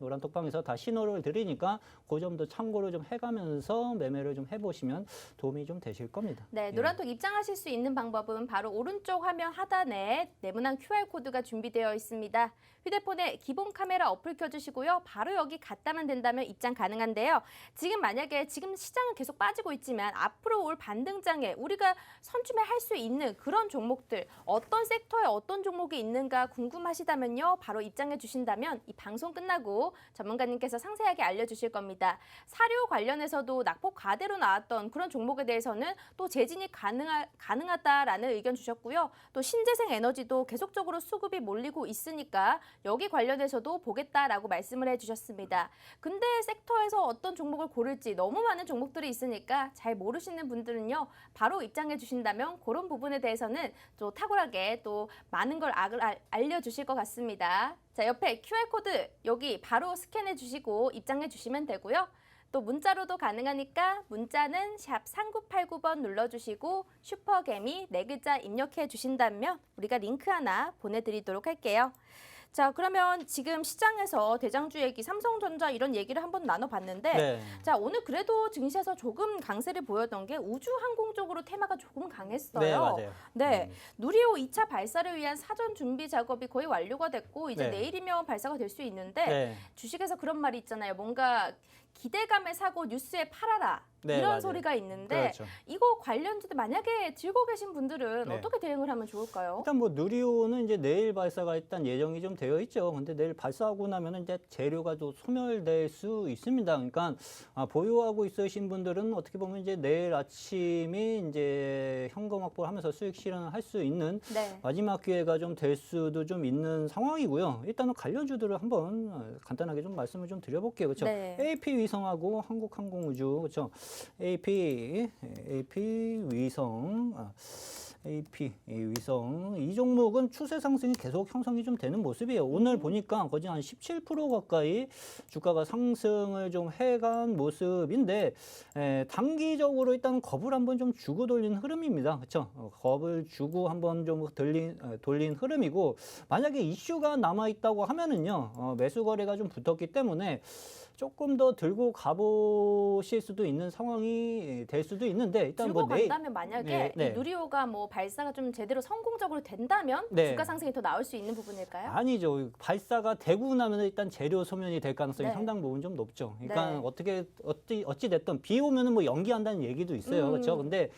Speaker 2: 노란 톡방에서 다 신호를 드리니까 그 점도 참고를 좀 해가면서 매매를 좀 해보시면 도움이 좀 되실 겁니다.
Speaker 1: 네, 노란톡 입장하실 수 있는 방법은 바로 오른쪽 화면 하단에 네모난 QR코드가 준비되어 있습니다. 휴대폰에 기본 카메라 어플 켜주시고요. 바로 여기 갔다만 된다면 입장 가능한데요. 만약에 지금 시장은 계속 빠지고 있지만 앞으로 올 반등장에 우리가 선취매할 수 있는 그런 종목들, 어떤 섹터에 어떤 종목이 있는가 궁금하시다면요. 바로 입장해 주신다면 이 방송 끝나고 전문가님께서 상세하게 알려주실 겁니다. 사료 관련해서도 낙폭 과대로 나왔던 그런 종목에 대해서는 또 재진입 가능하다라는 의견 주셨고요. 또 신재생 에너지도 계속적으로 수급이 몰리고 있으니까 여기 관련해서도 보겠다라고 말씀을 해주셨습니다. 근데 섹터에서 어떤 종목을 고를지 너무 많은 종목들이 있으니까 잘 모르시는 분들은요. 바로 입장해 주신다면 그런 부분에 대해서는 또 탁월하게 또 많은 걸 알려주실 것 같습니다. 자, 옆에 QR코드 여기 바로 스캔해 주시고 입장해 주시면 되고요. 또 문자로도 가능하니까 문자는 샵 3989번 눌러주시고 슈퍼개미 4글자 입력해 주신다면 우리가 링크 하나 보내드리도록 할게요. 자, 그러면 지금 시장에서 대장주 얘기, 삼성전자 이런 얘기를 한번 나눠봤는데
Speaker 2: 네.
Speaker 1: 자, 오늘 그래도 증시에서 조금 강세를 보였던 게 우주항공 쪽으로 테마가 조금 강했어요.
Speaker 2: 네, 맞아요.
Speaker 1: 네, 누리호 2차 발사를 위한 사전 준비 작업이 거의 완료가 됐고 이제
Speaker 2: 네.
Speaker 1: 내일이면 발사가 될 수 있는데
Speaker 2: 네.
Speaker 1: 주식에서 그런 말이 있잖아요. 뭔가 기대감에 사고 뉴스에 팔아라.
Speaker 2: 네,
Speaker 1: 이런
Speaker 2: 맞아요.
Speaker 1: 소리가 있는데
Speaker 2: 그렇죠.
Speaker 1: 이거 관련주도 만약에 들고 계신 분들은
Speaker 2: 네.
Speaker 1: 어떻게 대응을 하면 좋을까요?
Speaker 2: 일단 뭐 누리호는 이제 내일 발사가 일단 예정이 좀 되어 있죠. 근데 내일 발사하고 나면은 이제 재료가 또 소멸될 수 있습니다. 그러니까 보유하고 있으신 분들은 어떻게 보면 이제 내일 아침이 이제 현금 확보를 하면서 수익 실현을 할 수 있는
Speaker 1: 네.
Speaker 2: 마지막 기회가 좀 될 수도 좀 있는 상황이고요. 일단은 관련주들을 한번 간단하게 좀 말씀을 좀 드려볼게요. 그렇죠?
Speaker 1: 네.
Speaker 2: AP 위성하고 한국항공우주, 그렇죠? AP 위성, AP 위성 이 종목은 추세 상승이 계속 형성이 좀 되는 모습이에요. 오늘 보니까 거의 한 17% 가까이 주가가 상승을 좀 해간 모습인데 단기적으로 일단 겁을 한번 좀 주고 돌린 흐름입니다. 그렇죠? 겁을 주고 한번 좀 돌린 흐름이고 만약에 이슈가 남아 있다고 하면은요 매수 거래가 좀 붙었기 때문에 조금 더 들고 가보실 수도 있는 상황이 될 수도 있는데 일단
Speaker 1: 들고
Speaker 2: 뭐 내일
Speaker 1: 간다면 만약에
Speaker 2: 네, 네.
Speaker 1: 이 누리호가 뭐 발사가 좀 제대로 성공적으로 된다면
Speaker 2: 네.
Speaker 1: 주가 상승이 더 나올 수 있는 부분일까요?
Speaker 2: 아니죠. 발사가 되고 나면 일단 재료 소멸이 될 가능성이
Speaker 1: 네.
Speaker 2: 상당 부분 좀 높죠. 그러니까
Speaker 1: 네.
Speaker 2: 어찌 됐든 비 오면은 뭐 연기한다는 얘기도 있어요. 그렇죠? 근데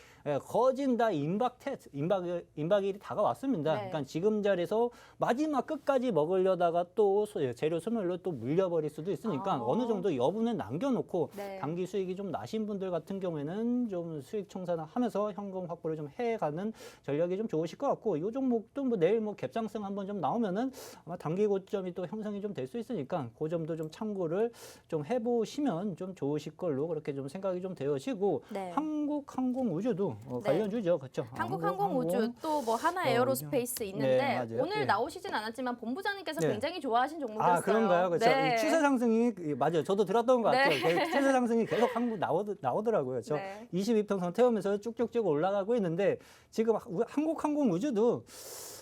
Speaker 2: 거진 다 임박일이 다가왔습니다.
Speaker 1: 네.
Speaker 2: 그러니까 지금 자리에서 마지막 끝까지 먹으려다가 또 재료 소멸로 또 물려버릴 수도 있으니까 어느 정도 여분을 남겨놓고
Speaker 1: 네.
Speaker 2: 단기 수익이 좀 나신 분들 같은 경우에는 좀 수익 청산을 하면서 현금 확보를 좀 해가는 전략이 좀 좋으실 것 같고 이 종목도 뭐 내일 뭐 갭상승 한번 좀 나오면은 아마 단기 고점이 또 형성이 좀 될 수 있으니까 그 점도 좀 참고를 좀 해보시면 좀 좋으실 걸로 그렇게 좀 생각이 좀 되어지고
Speaker 1: 네.
Speaker 2: 한국항공우주도
Speaker 1: 네.
Speaker 2: 관련주죠, 그렇죠?
Speaker 1: 한국항공우주 또 뭐 하나 에어로스페이스 있는데
Speaker 2: 네, 맞아요.
Speaker 1: 오늘
Speaker 2: 예.
Speaker 1: 나오시진 않았지만 본부장님께서
Speaker 2: 네.
Speaker 1: 굉장히 좋아하신 종목이었어요.
Speaker 2: 아, 그런가요? 그렇죠.
Speaker 1: 네.
Speaker 2: 이 추세 상승이 맞아요. 저도 들었던 것 같아요.
Speaker 1: 네.
Speaker 2: 추세 상승이 계속 한국 나오더라고요. 저
Speaker 1: 네.
Speaker 2: 22평선 태우면서 쭉쭉쭉 올라가고 있는데 지금 한국항공우주도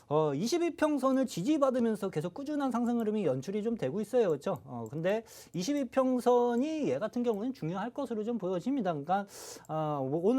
Speaker 2: 22평선을 지지받으면서 계속 꾸준한 상승 흐름이 연출이 좀 되고 있어요. 그렇죠? 근데 22평선이 얘 같은 경우는 중요할 것으로 좀 보여집니다. 그러니까 뭐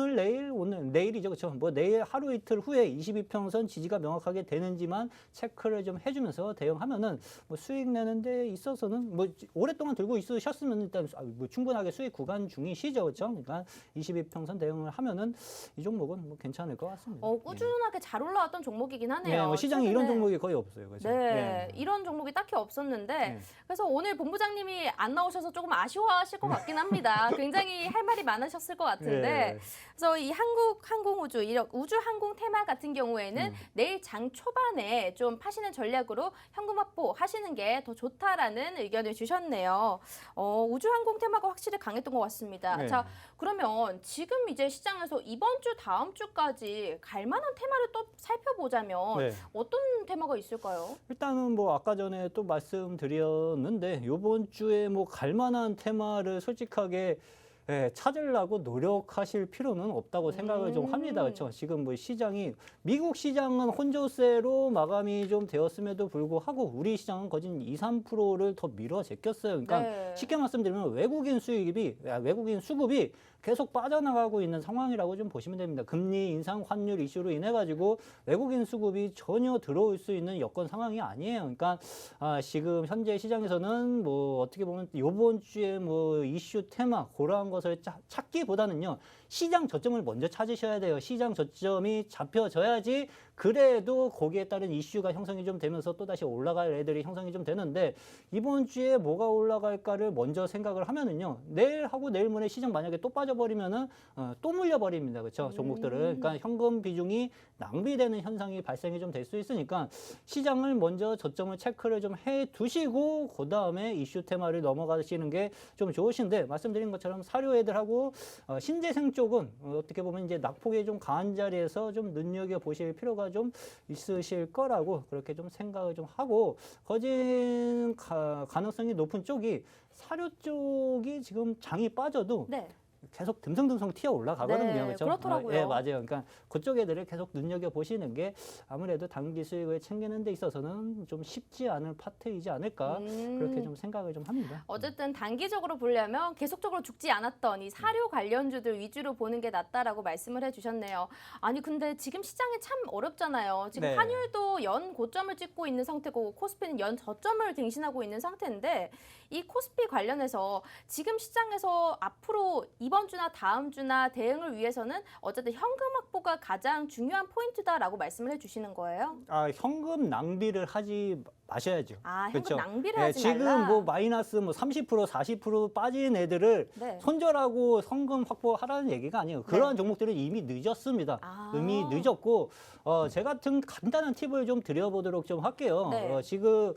Speaker 2: 내일이죠. 그렇죠? 뭐 내일 하루 이틀 후에 22평선 지지가 명확하게 되는지만 체크를 좀 해주면서 대응하면은 뭐 수익 내는 데 있어서는 뭐 오랫동안 들고 있으셨으면 일단 뭐 충분하게 수익 구간 중이시죠. 그렇죠? 그러니까 22평선 대응을 하면은 이 종목은 뭐 괜찮을 것 같습니다.
Speaker 1: 꾸준하게 잘 올라왔던 종목이긴 하네요.
Speaker 2: 네, 뭐 시장에
Speaker 1: 최근에.
Speaker 2: 이런 종목이 거의 없어요. 그렇죠?
Speaker 1: 네, 이런 종목이 딱히 없었는데 그래서 오늘 본부장님이 안 나오셔서 조금 아쉬워하실 것 같긴 합니다. 굉장히 할 말이 많으셨을 것 같은데
Speaker 2: 네.
Speaker 1: 그래서 이 한국항공우주, 이런 우주항공 테마 같은 경우에는 내일 장 초반에 좀 파시는 전략으로 현금 확보하시는 게 더 좋다라는 의견을 주셨네요. 우주항공 테마가 확실히 강했던 것 같습니다.
Speaker 2: 네.
Speaker 1: 자, 그러면 지금 이제 시장에서 이번 주, 다음 주까지 갈 만한 테마를 또 살펴보자면
Speaker 2: 네.
Speaker 1: 어떤 테마가 있을까요?
Speaker 2: 일단은 뭐 아까 전에 또 말씀드렸는데 요번 주에 뭐 갈만한 테마를 솔직하게 찾으려고 노력하실 필요는 없다고 생각을 좀 합니다. 그렇죠? 지금 뭐 시장이 미국 시장은 혼조세로 마감이 좀 되었음에도 불구하고 우리 시장은 거진 2~3%를 더 밀어 제꼈어요. 그러니까
Speaker 1: 네.
Speaker 2: 쉽게 말씀드리면 외국인 수급이 계속 빠져나가고 있는 상황이라고 좀 보시면 됩니다. 금리 인상, 환율 이슈로 인해 가지고 외국인 수급이 전혀 들어올 수 있는 여건 상황이 아니에요. 그러니까 지금 현재 시장에서는 뭐 어떻게 보면 이번 주에 뭐 이슈 테마 그러한 것을 찾기보다는요. 시장 저점을 먼저 찾으셔야 돼요. 시장 저점이 잡혀져야지 그래도 거기에 따른 이슈가 형성이 좀 되면서 또다시 올라갈 애들이 형성이 좀 되는데 이번 주에 뭐가 올라갈까를 먼저 생각을 하면은요. 내일하고 내일 모레 시장 만약에 또 빠져버리면은 또 물려버립니다. 그렇죠? 종목들을. 그러니까 현금 비중이 낭비되는 현상이 발생이 좀 될 수 있으니까 시장을 먼저 저점을 체크를 좀 해 두시고 그다음에 이슈 테마를 넘어가시는 게 좀 좋으신데 말씀드린 것처럼 사료 애들하고 신재생 쪽은 어떻게 보면 이제 낙폭이 좀 강한 자리에서 좀 눈여겨 보실 필요가 좀 있으실 거라고 그렇게 좀 생각을 좀 하고 거진 가능성이 높은 쪽이 사료 쪽이 지금 장이 빠져도
Speaker 1: 네.
Speaker 2: 계속 듬성듬성 튀어 올라가거든요.
Speaker 1: 네,
Speaker 2: 그렇죠?
Speaker 1: 그렇더라고요.
Speaker 2: 예, 맞아요. 그러니까 그쪽 애들을 계속 눈여겨 보시는 게 아무래도 단기 수익을 챙기는 데 있어서는 좀 쉽지 않은 파트이지 않을까 그렇게 좀 생각을 좀 합니다.
Speaker 1: 어쨌든 단기적으로 보려면 계속적으로 죽지 않았던 이 사료 관련주들 위주로 보는 게 낫다라고 말씀을 해주셨네요. 아니 근데 지금 시장이 참 어렵잖아요. 지금
Speaker 2: 네.
Speaker 1: 환율도 연 고점을 찍고 있는 상태고 코스피는 연 저점을 갱신하고 있는 상태인데 이 코스피 관련해서 지금 시장에서 앞으로 이번 주나 다음 주나 대응을 위해서는 어쨌든 현금 확보가 가장 중요한 포인트다라고 말씀을 해주시는 거예요.
Speaker 2: 현금 낭비를 하지 마셔야죠.
Speaker 1: 아, 현금
Speaker 2: 그렇죠?
Speaker 1: 낭비를
Speaker 2: 예,
Speaker 1: 하지
Speaker 2: 지금
Speaker 1: 말라.
Speaker 2: 뭐 마이너스 뭐 30%, 40% 빠진 애들을
Speaker 1: 네.
Speaker 2: 손절하고 현금 확보하라는 얘기가 아니에요. 그러한 종목들은 이미 늦었습니다.
Speaker 1: 아.
Speaker 2: 이미 늦었고 제 같은 간단한 팁을 좀 드려보도록 좀 할게요.
Speaker 1: 네.
Speaker 2: 지금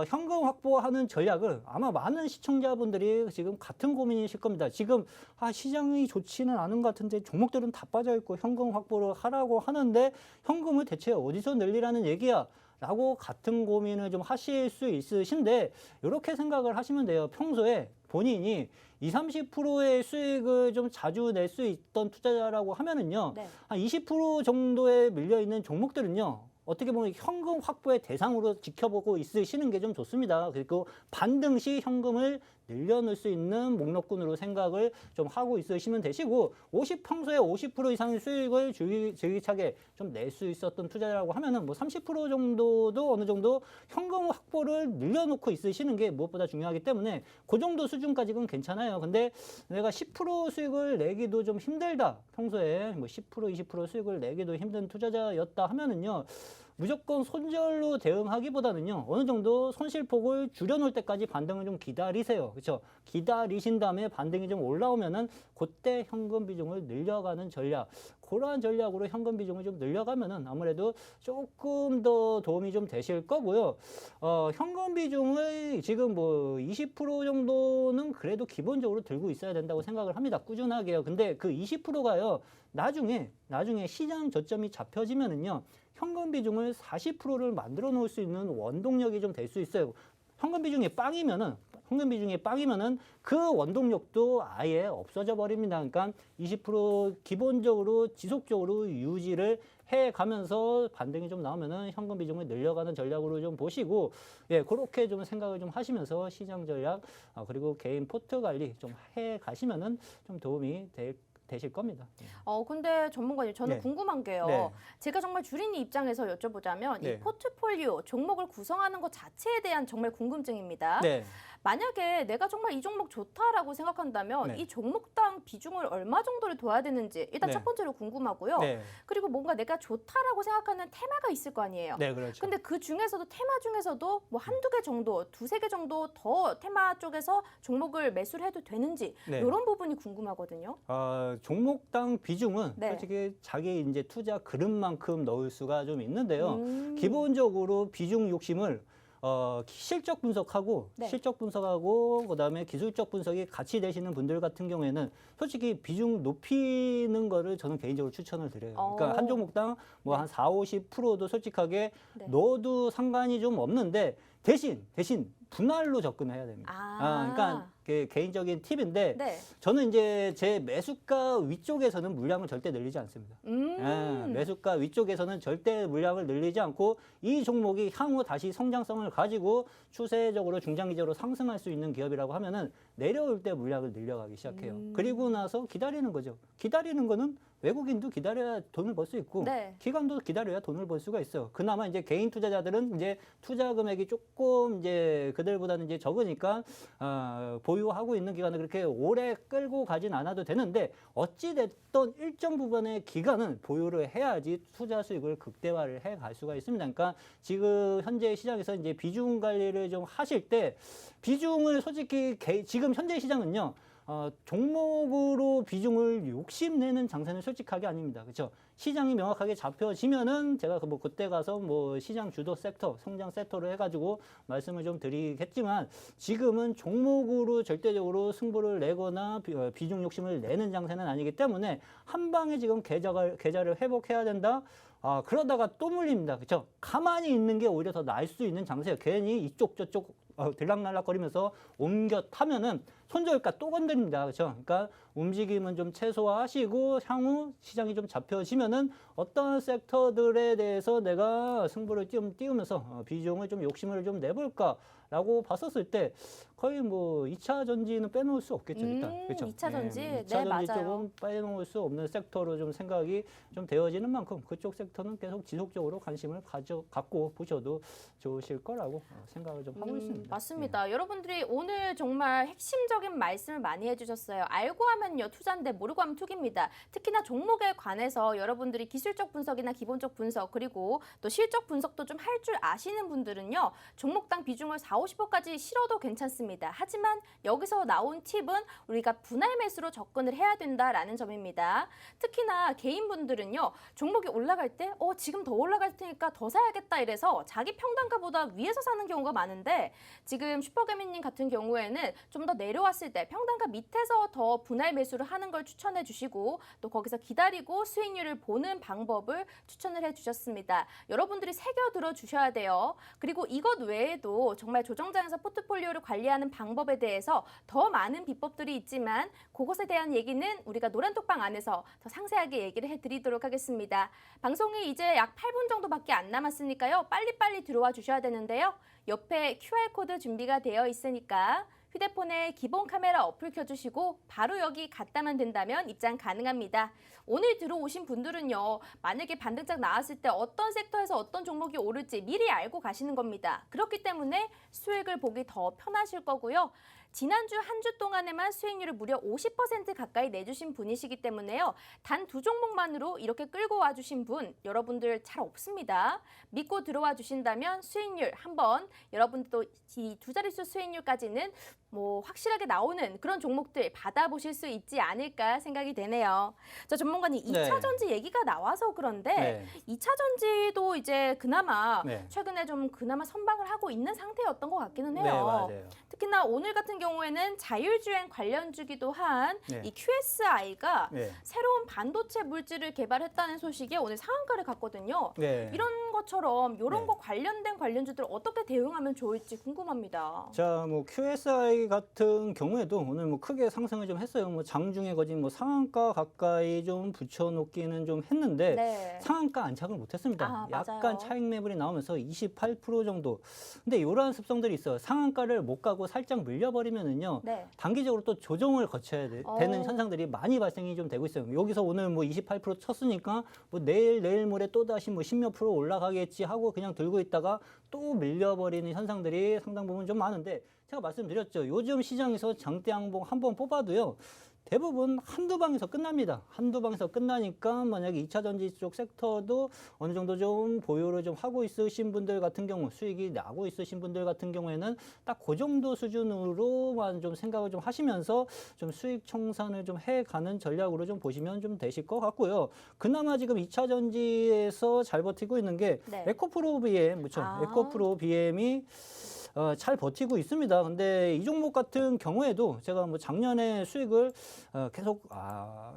Speaker 2: 현금 확보하는 전략을 아마 많은 시청자분들이 지금 같은 고민이실 겁니다. 지금 시장이 좋지는 않은 것 같은데 종목들은 다 빠져 있고 현금 확보를 하라고 하는데 현금을 대체 어디서 늘리라는 얘기야? 라고 같은 고민을 좀 하실 수 있으신데 이렇게 생각을 하시면 돼요. 평소에 본인이 20, 30%의 수익을 좀 자주 낼 수 있던 투자자라고 하면은요.
Speaker 1: 네.
Speaker 2: 한 20% 정도에 밀려 있는 종목들은요. 어떻게 보면 현금 확보의 대상으로 지켜보고 있으시는 게 좀 좋습니다. 그리고 반등 시 현금을 늘려놓을 수 있는 목록군으로 생각을 좀 하고 있으시면 되시고 평소에 50% 이상의 수익을 줄기차게 좀 낼 수 있었던 투자자라고 하면은 뭐 30% 정도도 어느 정도 현금 확보를 늘려놓고 있으시는 게 무엇보다 중요하기 때문에 그 정도 수준까지는 괜찮아요. 근데 내가 10% 수익을 내기도 좀 힘들다. 평소에 뭐 10%, 20% 수익을 내기도 힘든 투자자였다 하면은요. 무조건 손절로 대응하기보다는요. 어느 정도 손실폭을 줄여놓을 때까지 반등을 좀 기다리세요. 그렇죠? 기다리신 다음에 반등이 좀 올라오면은 그때 현금 비중을 늘려가는 전략. 그러한 전략으로 현금 비중을 좀 늘려가면은 아무래도 조금 더 도움이 좀 되실 거고요. 현금 비중을 지금 뭐 20% 정도는 그래도 기본적으로 들고 있어야 된다고 생각을 합니다. 꾸준하게요. 근데 그 20%가요. 나중에 시장 저점이 잡혀지면은요. 현금 비중을 40%를 만들어 놓을 수 있는 원동력이 좀 될 수 있어요. 현금 비중이 빵이면은 그 원동력도 아예 없어져 버립니다. 그러니까 20% 기본적으로 지속적으로 유지를 해 가면서 반등이 좀 나오면은 현금 비중을 늘려가는 전략으로 좀 보시고 그렇게 좀 생각을 좀 하시면서 시장 전략 그리고 개인 포트 관리 좀 해 가시면은 좀 도움이 되실 겁니다.
Speaker 1: 근데 전문가님, 저는
Speaker 2: 네.
Speaker 1: 궁금한 게요.
Speaker 2: 네.
Speaker 1: 제가 정말 주린이 입장에서 여쭤보자면
Speaker 2: 네.
Speaker 1: 이 포트폴리오 종목을 구성하는 것 자체에 대한 정말 궁금증입니다.
Speaker 2: 네.
Speaker 1: 만약에 내가 정말 이 종목 좋다라고 생각한다면
Speaker 2: 네.
Speaker 1: 이 종목당 비중을 얼마 정도를 둬야 되는지 일단
Speaker 2: 네.
Speaker 1: 첫 번째로 궁금하고요.
Speaker 2: 네.
Speaker 1: 그리고 뭔가 내가 좋다라고 생각하는 테마가 있을 거 아니에요.
Speaker 2: 네, 그렇죠.
Speaker 1: 근데 그 중에서도 테마 중에서도 뭐 한두 개 정도, 두세 개 정도 더 테마 쪽에서 종목을 매수를 해도 되는지
Speaker 2: 네.
Speaker 1: 이런 부분이 궁금하거든요.
Speaker 2: 종목당 비중은
Speaker 1: 네.
Speaker 2: 솔직히 자기 이제 투자 그릇만큼 넣을 수가 좀 있는데요.
Speaker 1: 음.
Speaker 2: 기본적으로 비중 욕심을 실적 분석하고
Speaker 1: 네.
Speaker 2: 그다음에 기술적 분석이 같이 되시는 분들 같은 경우에는 솔직히 비중 높이는 거를 저는 개인적으로 추천을 드려요. 그러니까 한 종목당 뭐 한 4, 50%도 솔직하게
Speaker 1: 네.
Speaker 2: 넣어도 상관이 좀 없는데 대신 분할로 접근해야 됩니다. 그러니까 개인적인 팁인데
Speaker 1: 네.
Speaker 2: 저는 이제 제 매수가 위쪽에서는 물량을 절대 늘리지 않습니다. 매수가 위쪽에서는 절대 물량을 늘리지 않고 이 종목이 향후 다시 성장성을 가지고 추세적으로 중장기적으로 상승할 수 있는 기업이라고 하면은 내려올 때 물량을 늘려가기 시작해요. 그리고 나서 기다리는 거죠. 기다리는 거는 외국인도 기다려야 돈을 벌 수 있고
Speaker 1: 네.
Speaker 2: 기관도 기다려야 돈을 벌 수가 있어요. 그나마 이제 개인 투자자들은 이제 투자 금액이 조금 이제 그들보다는 이제 적으니까 보유하고 있는 기간을 그렇게 오래 끌고 가진 않아도 되는데 어찌 됐던 일정 부분의 기간은 보유를 해야지 투자 수익을 극대화를 해 갈 수가 있습니다. 그러니까 지금 현재 시장에서 이제 비중 관리를 좀 하실 때 비중을 솔직히 지금 현재 시장은요. 종목으로 비중을 욕심내는 장세는 솔직하게 아닙니다. 그렇죠? 시장이 명확하게 잡혀지면은 제가 뭐 그때 가서 뭐 시장 주도 섹터, 성장 섹터를 해가지고 말씀을 좀 드리겠지만 지금은 종목으로 절대적으로 승부를 내거나 비중 욕심을 내는 장세는 아니기 때문에 한 방에 지금 계좌를 회복해야 된다. 그러다가 또 물립니다. 그렇죠? 가만히 있는 게 오히려 더 나을 수 있는 장세예요. 괜히 이쪽 저쪽 들락날락거리면서 옮겨 타면은 손절가 또 건드립니다. 그렇죠? 그러니까 움직임은 좀 최소화하시고 향후 시장이 좀 잡혀지면은 어떤 섹터들에 대해서 내가 승부를 좀 띄우면서 비중을 좀 욕심을 좀 내볼까라고 봤었을 때 거의 뭐 2차 전지는 빼놓을 수 없겠죠. 일단 그렇죠.
Speaker 1: 2차 전지, 네,
Speaker 2: 2차 전지
Speaker 1: 맞아요.
Speaker 2: 쪽은 빼놓을 수 없는 섹터로 좀 생각이 좀 되어지는 만큼 그쪽 섹터는 계속 지속적으로 관심을 갖고 보셔도 좋으실 거라고 생각을 좀 하고 있습니다.
Speaker 1: 맞습니다. 여러분들이 오늘 정말 핵심적인 말씀을 많이 해주셨어요. 알고 하면요 투자인데 모르고 하면 투기입니다. 특히나 종목에 관해서 여러분들이 기술적 분석이나 기본적 분석 그리고 또 실적 분석도 좀 할 줄 아시는 분들은요 종목당 비중을 40~50%까지 실어도 괜찮습니다. 하지만 여기서 나온 팁은 우리가 분할 매수로 접근을 해야 된다라는 점입니다. 특히나 개인분들은요 종목이 올라갈 때 지금 더 올라갈 테니까 더 사야겠다 이래서 자기 평단가보다 위에서 사는 경우가 많은데 지금 슈퍼개미님 같은 경우에는 좀 더 내려왔을 때 평단가 밑에서 더 분할 매수를 하는 걸 추천해 주시고 또 거기서 기다리고 수익률을 보는 방법을 추천을 해 주셨습니다. 여러분들이 새겨들어 주셔야 돼요. 그리고 이것 외에도 정말 조정장에서 포트폴리오를 관리하는 방법에 대해서 더 많은 비법들이 있지만 그것에 대한 얘기는 우리가 노란톡방 안에서 더 상세하게 얘기를 해드리도록 하겠습니다. 방송이 이제 약 8분 정도밖에 안 남았으니까요. 빨리빨리 들어와 주셔야 되는데요. 옆에 QR코드 준비가 되어 있으니까 휴대폰에 기본 카메라 어플 켜주시고 바로 여기 갔다만 된다면 입장 가능합니다. 오늘 들어오신 분들은요. 만약에 반등짝 나왔을 때 어떤 섹터에서 어떤 종목이 오를지 미리 알고 가시는 겁니다. 그렇기 때문에 수익을 보기 더 편하실 거고요. 지난주 한 주 동안에만 수익률을 무려 50% 가까이 내주신 분이시기 때문에요. 단 2종목만으로 이렇게 끌고 와주신 분 여러분들 잘 없습니다. 믿고 들어와 주신다면 수익률 한번 여러분도 이 두 자릿수 수익률까지는 뭐 확실하게 나오는 그런 종목들 받아보실 수 있지 않을까 생각이 되네요. 저 전문가님 2차 전지 얘기가 나와서 그런데 2차 전지도 이제 그나마 최근에 좀 그나마 선방을 하고 있는 상태였던 것 같기는 해요.
Speaker 2: 네, 맞아요.
Speaker 1: 특히나 오늘 같은 경우에는 자율주행 관련주기도 한 이 QSI가 새로운 반도체 물질을 개발했다는 소식에 오늘 상한가를 갔거든요. 이런 것처럼 이런 거 관련된 관련주들 어떻게 대응하면 좋을지 궁금합니다.
Speaker 2: 자, 뭐 QSI 같은 경우에도 오늘 뭐 크게 상승을 좀 했어요. 뭐 장중에 거진 뭐 상한가 가까이 좀 붙여놓기는 좀 했는데 상한가 안착을 못했습니다. 약간 차익 매물이 나오면서 28% 정도. 근데 이러한 습성들이 있어요. 상한가를 못 가고 살짝 물려버리면은요. 단기적으로 또 조정을 거쳐야 되는 현상들이 많이 발생이 좀 되고 있어요. 여기서 오늘 뭐 28% 쳤으니까 뭐 내일 모레 또 다시 뭐 10몇 프로 올라가겠지 하고 그냥 들고 있다가 또 밀려버리는 현상들이 상당 부분 좀 많은데 제가 말씀드렸죠. 요즘 시장에서 장대 양봉 한번 뽑아도요. 대부분 한두 방에서 끝납니다. 한두 방에서 끝나니까 만약에 2차 전지 쪽 섹터도 어느 정도 좀 보유를 좀 하고 있으신 분들 같은 경우 수익이 나고 있으신 분들 같은 경우에는 딱 그 정도 수준으로만 좀 생각을 좀 하시면서 좀 수익 청산을 좀 해가는 전략으로 좀 보시면 좀 되실 것 같고요. 그나마 지금 2차 전지에서 잘 버티고 있는 게 에코프로 BM, 그렇죠? 에코프로 BM이 잘 버티고 있습니다. 근데 이 종목 같은 경우에도 제가 뭐 작년에 수익을 계속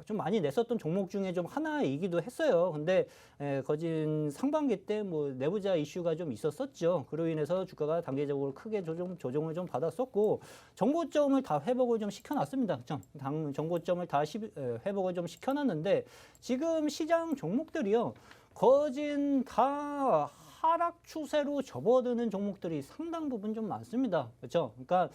Speaker 2: 좀 많이 냈었던 종목 중에 좀 하나이기도 했어요. 근데 거진 상반기 때 뭐 내부자 이슈가 좀 있었었죠. 그로 인해서 주가가 단기적으로 크게 조정을 좀 받았었고 정고점을 다 회복을 좀 시켜놨습니다. 그렇죠? 정고점을 다 회복을 좀 시켜놨는데 지금 시장 종목들이요. 거진 다 하락 추세로 접어드는 종목들이 상당 부분 좀 많습니다. 그렇죠? 그러니까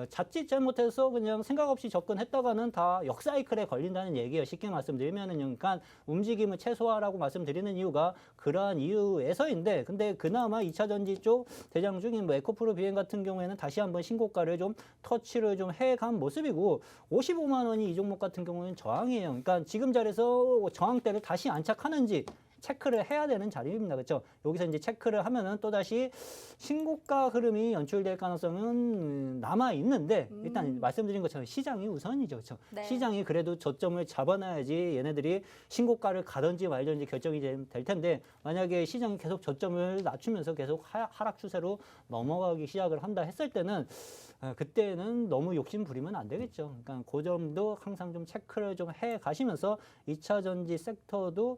Speaker 2: 자칫 잘못해서 그냥 생각 없이 접근했다가는 다 역사이클에 걸린다는 얘기예요. 쉽게 말씀드리면은, 그러니까 움직임을 최소화라고 말씀드리는 이유가 그러한 이유에서인데, 근데 그나마 2차 전지 쪽 대장 중인 뭐 에코프로 비행 같은 경우에는 다시 한번 신고가를 좀 터치를 좀 해간 모습이고, 55만 원이 이 종목 같은 경우는 저항이에요. 그러니까 지금 자리에서 저항대를 다시 안착하는지 체크를 해야 되는 자리입니다. 그렇죠? 여기서 이제 체크를 하면은 또다시 신고가 흐름이 연출될 가능성은 남아 있는데, 일단 말씀드린 것처럼 시장이 우선이죠. 그렇죠?
Speaker 1: 네.
Speaker 2: 시장이 그래도 저점을 잡아놔야지 얘네들이 신고가를 가든지 말든지 결정이 될 텐데, 만약에 시장이 계속 저점을 낮추면서 계속 하락 추세로 넘어가기 시작을 한다 했을 때는 그때는 너무 욕심 부리면 안 되겠죠. 그러니까 그 점도 항상 좀 체크를 좀 해 가시면서 2차 전지 섹터도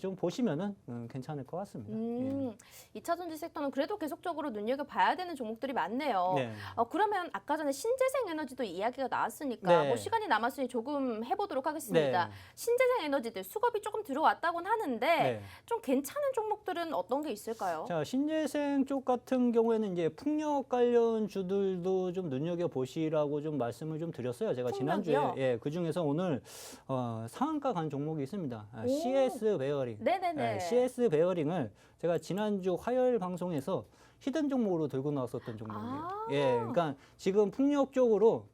Speaker 2: 좀 보시면은 괜찮을 것 같습니다. 예.
Speaker 1: 2차 전지 섹터는 그래도 계속적으로 눈여겨봐야 되는 종목들이 많네요.
Speaker 2: 네.
Speaker 1: 그러면 아까 전에 신재생 에너지도 이야기가 나왔으니까
Speaker 2: 네.
Speaker 1: 뭐 시간이 남았으니 조금 해보도록 하겠습니다.
Speaker 2: 네.
Speaker 1: 신재생 에너지들 수급이 조금 들어왔다고는 하는데
Speaker 2: 네.
Speaker 1: 좀 괜찮은 종목들은 어떤 게 있을까요?
Speaker 2: 자, 신재생 쪽 같은 경우에는 이제 풍력 관련 주들도 좀 눈여겨 보시라고 좀 말씀을 좀 드렸어요. 제가 지난주에
Speaker 1: 풍력이요?
Speaker 2: 그 중에서 오늘 상한가 간 종목이 있습니다.
Speaker 1: 오.
Speaker 2: CS 베어링.
Speaker 1: 네네네.
Speaker 2: CS 베어링을 제가 지난주 화요일 방송에서 히든 종목으로 들고 나왔었던 종목이에요.
Speaker 1: 아.
Speaker 2: 예, 그러니까 지금 풍력 쪽으로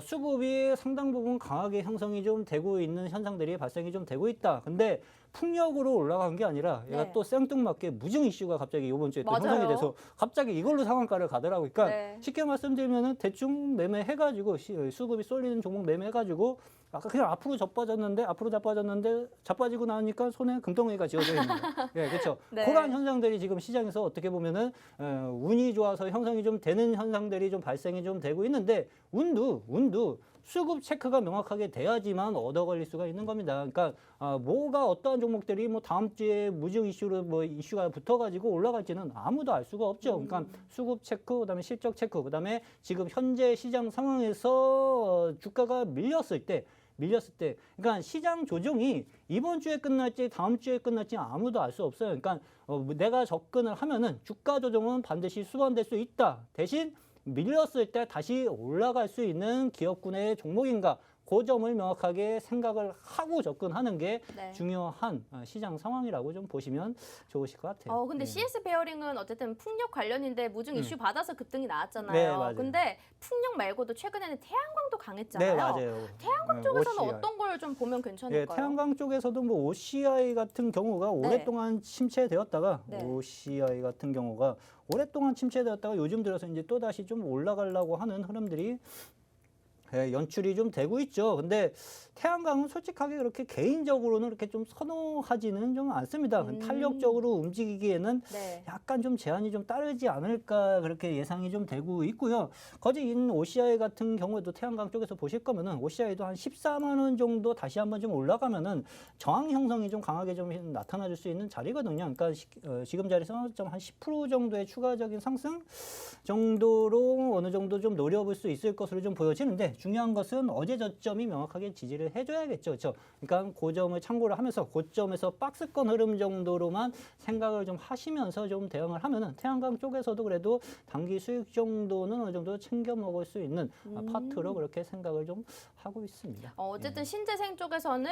Speaker 2: 수급이 상당 부분 강하게 형성이 좀 되고 있는 현상들이 발생이 좀 되고 있다. 근데 풍력으로 올라간 게 아니라 얘가
Speaker 1: 네.
Speaker 2: 또 생뚱맞게 무증 이슈가 갑자기 이번 주에 또
Speaker 1: 맞아요.
Speaker 2: 형성이 돼서 갑자기 이걸로 상한가를 가더라고요. 그러니까
Speaker 1: 네.
Speaker 2: 쉽게 말씀드리면은 대충 매매해가지고 수급이 쏠리는 종목 매매해가지고 아까 그냥 앞으로 자빠지고 나니까 손에 금덩이가 지어져 있는 거예요. 예, 그렇죠.
Speaker 1: 네.
Speaker 2: 그러한 현상들이 지금 시장에서 어떻게 보면은 운이 좋아서 형성이 좀 되는 현상들이 좀 발생이 좀 되고 있는데, 운도 수급 체크가 명확하게 돼야지만 얻어 걸릴 수가 있는 겁니다. 그러니까 뭐가 어떠한 종목들이 뭐 다음 주에 무증 이슈로 뭐 이슈가 붙어가지고 올라갈지는 아무도 알 수가 없죠. 그러니까 수급 체크, 그다음에 실적 체크, 그다음에 지금 현재 시장 상황에서 주가가 밀렸을 때, 그러니까 시장 조정이 이번 주에 끝날지 다음 주에 끝날지 아무도 알 수 없어요. 그러니까 내가 접근을 하면은 주가 조정은 반드시 수반될 수 있다. 대신 밀렸을 때 다시 올라갈 수 있는 기업군의 종목인가, 그 점을 명확하게 생각을 하고 접근하는 게
Speaker 1: 네.
Speaker 2: 중요한 시장 상황이라고 좀 보시면 좋으실 것 같아요.
Speaker 1: 근데
Speaker 2: 예.
Speaker 1: CS 베어링은 어쨌든 풍력 관련인데 무증 이슈 받아서 급등이 나왔잖아요.
Speaker 2: 네, 맞아요.
Speaker 1: 근데 풍력 말고도 최근에는 태양광도 강했잖아요.
Speaker 2: 네, 맞아요.
Speaker 1: 태양광
Speaker 2: 예,
Speaker 1: 쪽에서는
Speaker 2: OCI.
Speaker 1: 어떤 걸 좀 보면
Speaker 2: 예,
Speaker 1: 괜찮을까요?
Speaker 2: 태양광 쪽에서도 뭐 OCI 같은 경우가 오랫동안 침체되었다가
Speaker 1: 네.
Speaker 2: OCI 같은 경우가 오랫동안 침체되었다가 요즘 들어서 이제 또 다시 좀 올라가려고 하는 흐름들이 연출이 좀 되고 있죠. 근데 태양광은 솔직하게 그렇게 개인적으로는 그렇게 좀 선호하지는 좀 않습니다. 탄력적으로 움직이기에는
Speaker 1: 네.
Speaker 2: 약간 좀 제한이 좀 따르지 않을까 그렇게 예상이 좀 되고 있고요. 거진 OCI 같은 경우에도 태양광 쪽에서 보실 거면은 OCI도 한 14만 원 정도 다시 한번 좀 올라가면은 저항 형성이 좀 강하게 좀 나타나줄 수 있는 자리거든요. 그러니까 지금 자리에서 좀 한 10% 정도의 추가적인 상승 정도로 어느 정도 좀 노려볼 수 있을 것으로 좀 보여지는데, 중요한 것은 어제 저점이 명확하게 지지를 해줘야겠죠. 그렇죠? 그러니까 고점을 참고를 하면서 고점에서 박스권 흐름 정도로만 생각을 좀 하시면서 좀 대응을 하면은 태양광 쪽에서도 그래도 단기 수익 정도는 어느 정도 챙겨 먹을 수 있는 파트로 그렇게 생각을 좀 하고 있습니다.
Speaker 1: 어쨌든 신재생 쪽에서는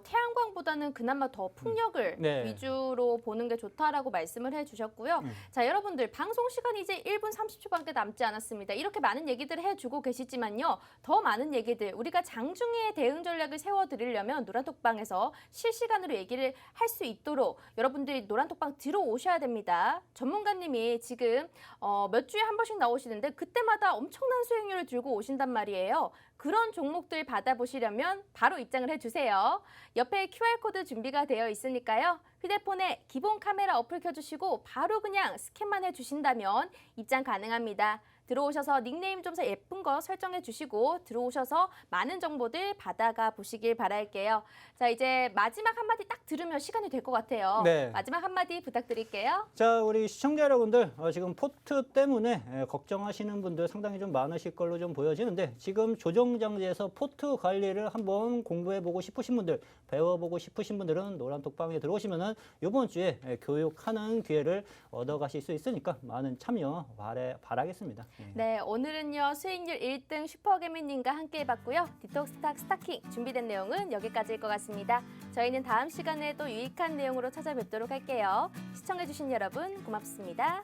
Speaker 1: 태양광보다는 그나마 더 풍력을
Speaker 2: 네.
Speaker 1: 위주로 보는 게 좋다라고 말씀을 해주셨고요. 자, 여러분들 방송 시간이 이제 1분 30초밖에 남지 않았습니다. 이렇게 많은 얘기들을 해주고 계시지만요. 더 많은 얘기들, 우리가 장중에 대응 전략을 세워드리려면 노란톡방에서 실시간으로 얘기를 할 수 있도록 여러분들이 노란톡방 들어오셔야 됩니다. 전문가님이 지금 몇 주에 한 번씩 나오시는데 그때마다 엄청난 수익률을 들고 오신단 말이에요. 그런 종목들 받아보시려면 바로 입장을 해주세요. 옆에 QR코드 준비가 되어 있으니까요. 휴대폰에 기본 카메라 어플 켜주시고 바로 그냥 스캔만 해주신다면 입장 가능합니다. 들어오셔서 닉네임 좀 더 예쁜 거 설정해 주시고 들어오셔서 많은 정보들 받아가 보시길 바랄게요. 자, 이제 마지막 한마디 딱 들으면 시간이 될 것 같아요.
Speaker 2: 네.
Speaker 1: 마지막 한마디 부탁드릴게요.
Speaker 2: 자, 우리 시청자 여러분들 지금 포트 때문에 걱정하시는 분들 상당히 좀 많으실 걸로 좀 보여지는데 지금 조정장지에서 포트 관리를 한번 공부해보고 싶으신 분들, 배워보고 싶으신 분들은 노란톡방에 들어오시면은 이번 주에 교육하는 기회를 얻어가실 수 있으니까 많은 참여 바라겠습니다.
Speaker 1: 네, 오늘은요 수익률 1등 슈퍼개미님과 함께 해봤고요. 디톡스탁 스타킹 준비된 내용은 여기까지일 것 같습니다. 저희는 다음 시간에 또 유익한 내용으로 찾아뵙도록 할게요. 시청해주신 여러분 고맙습니다.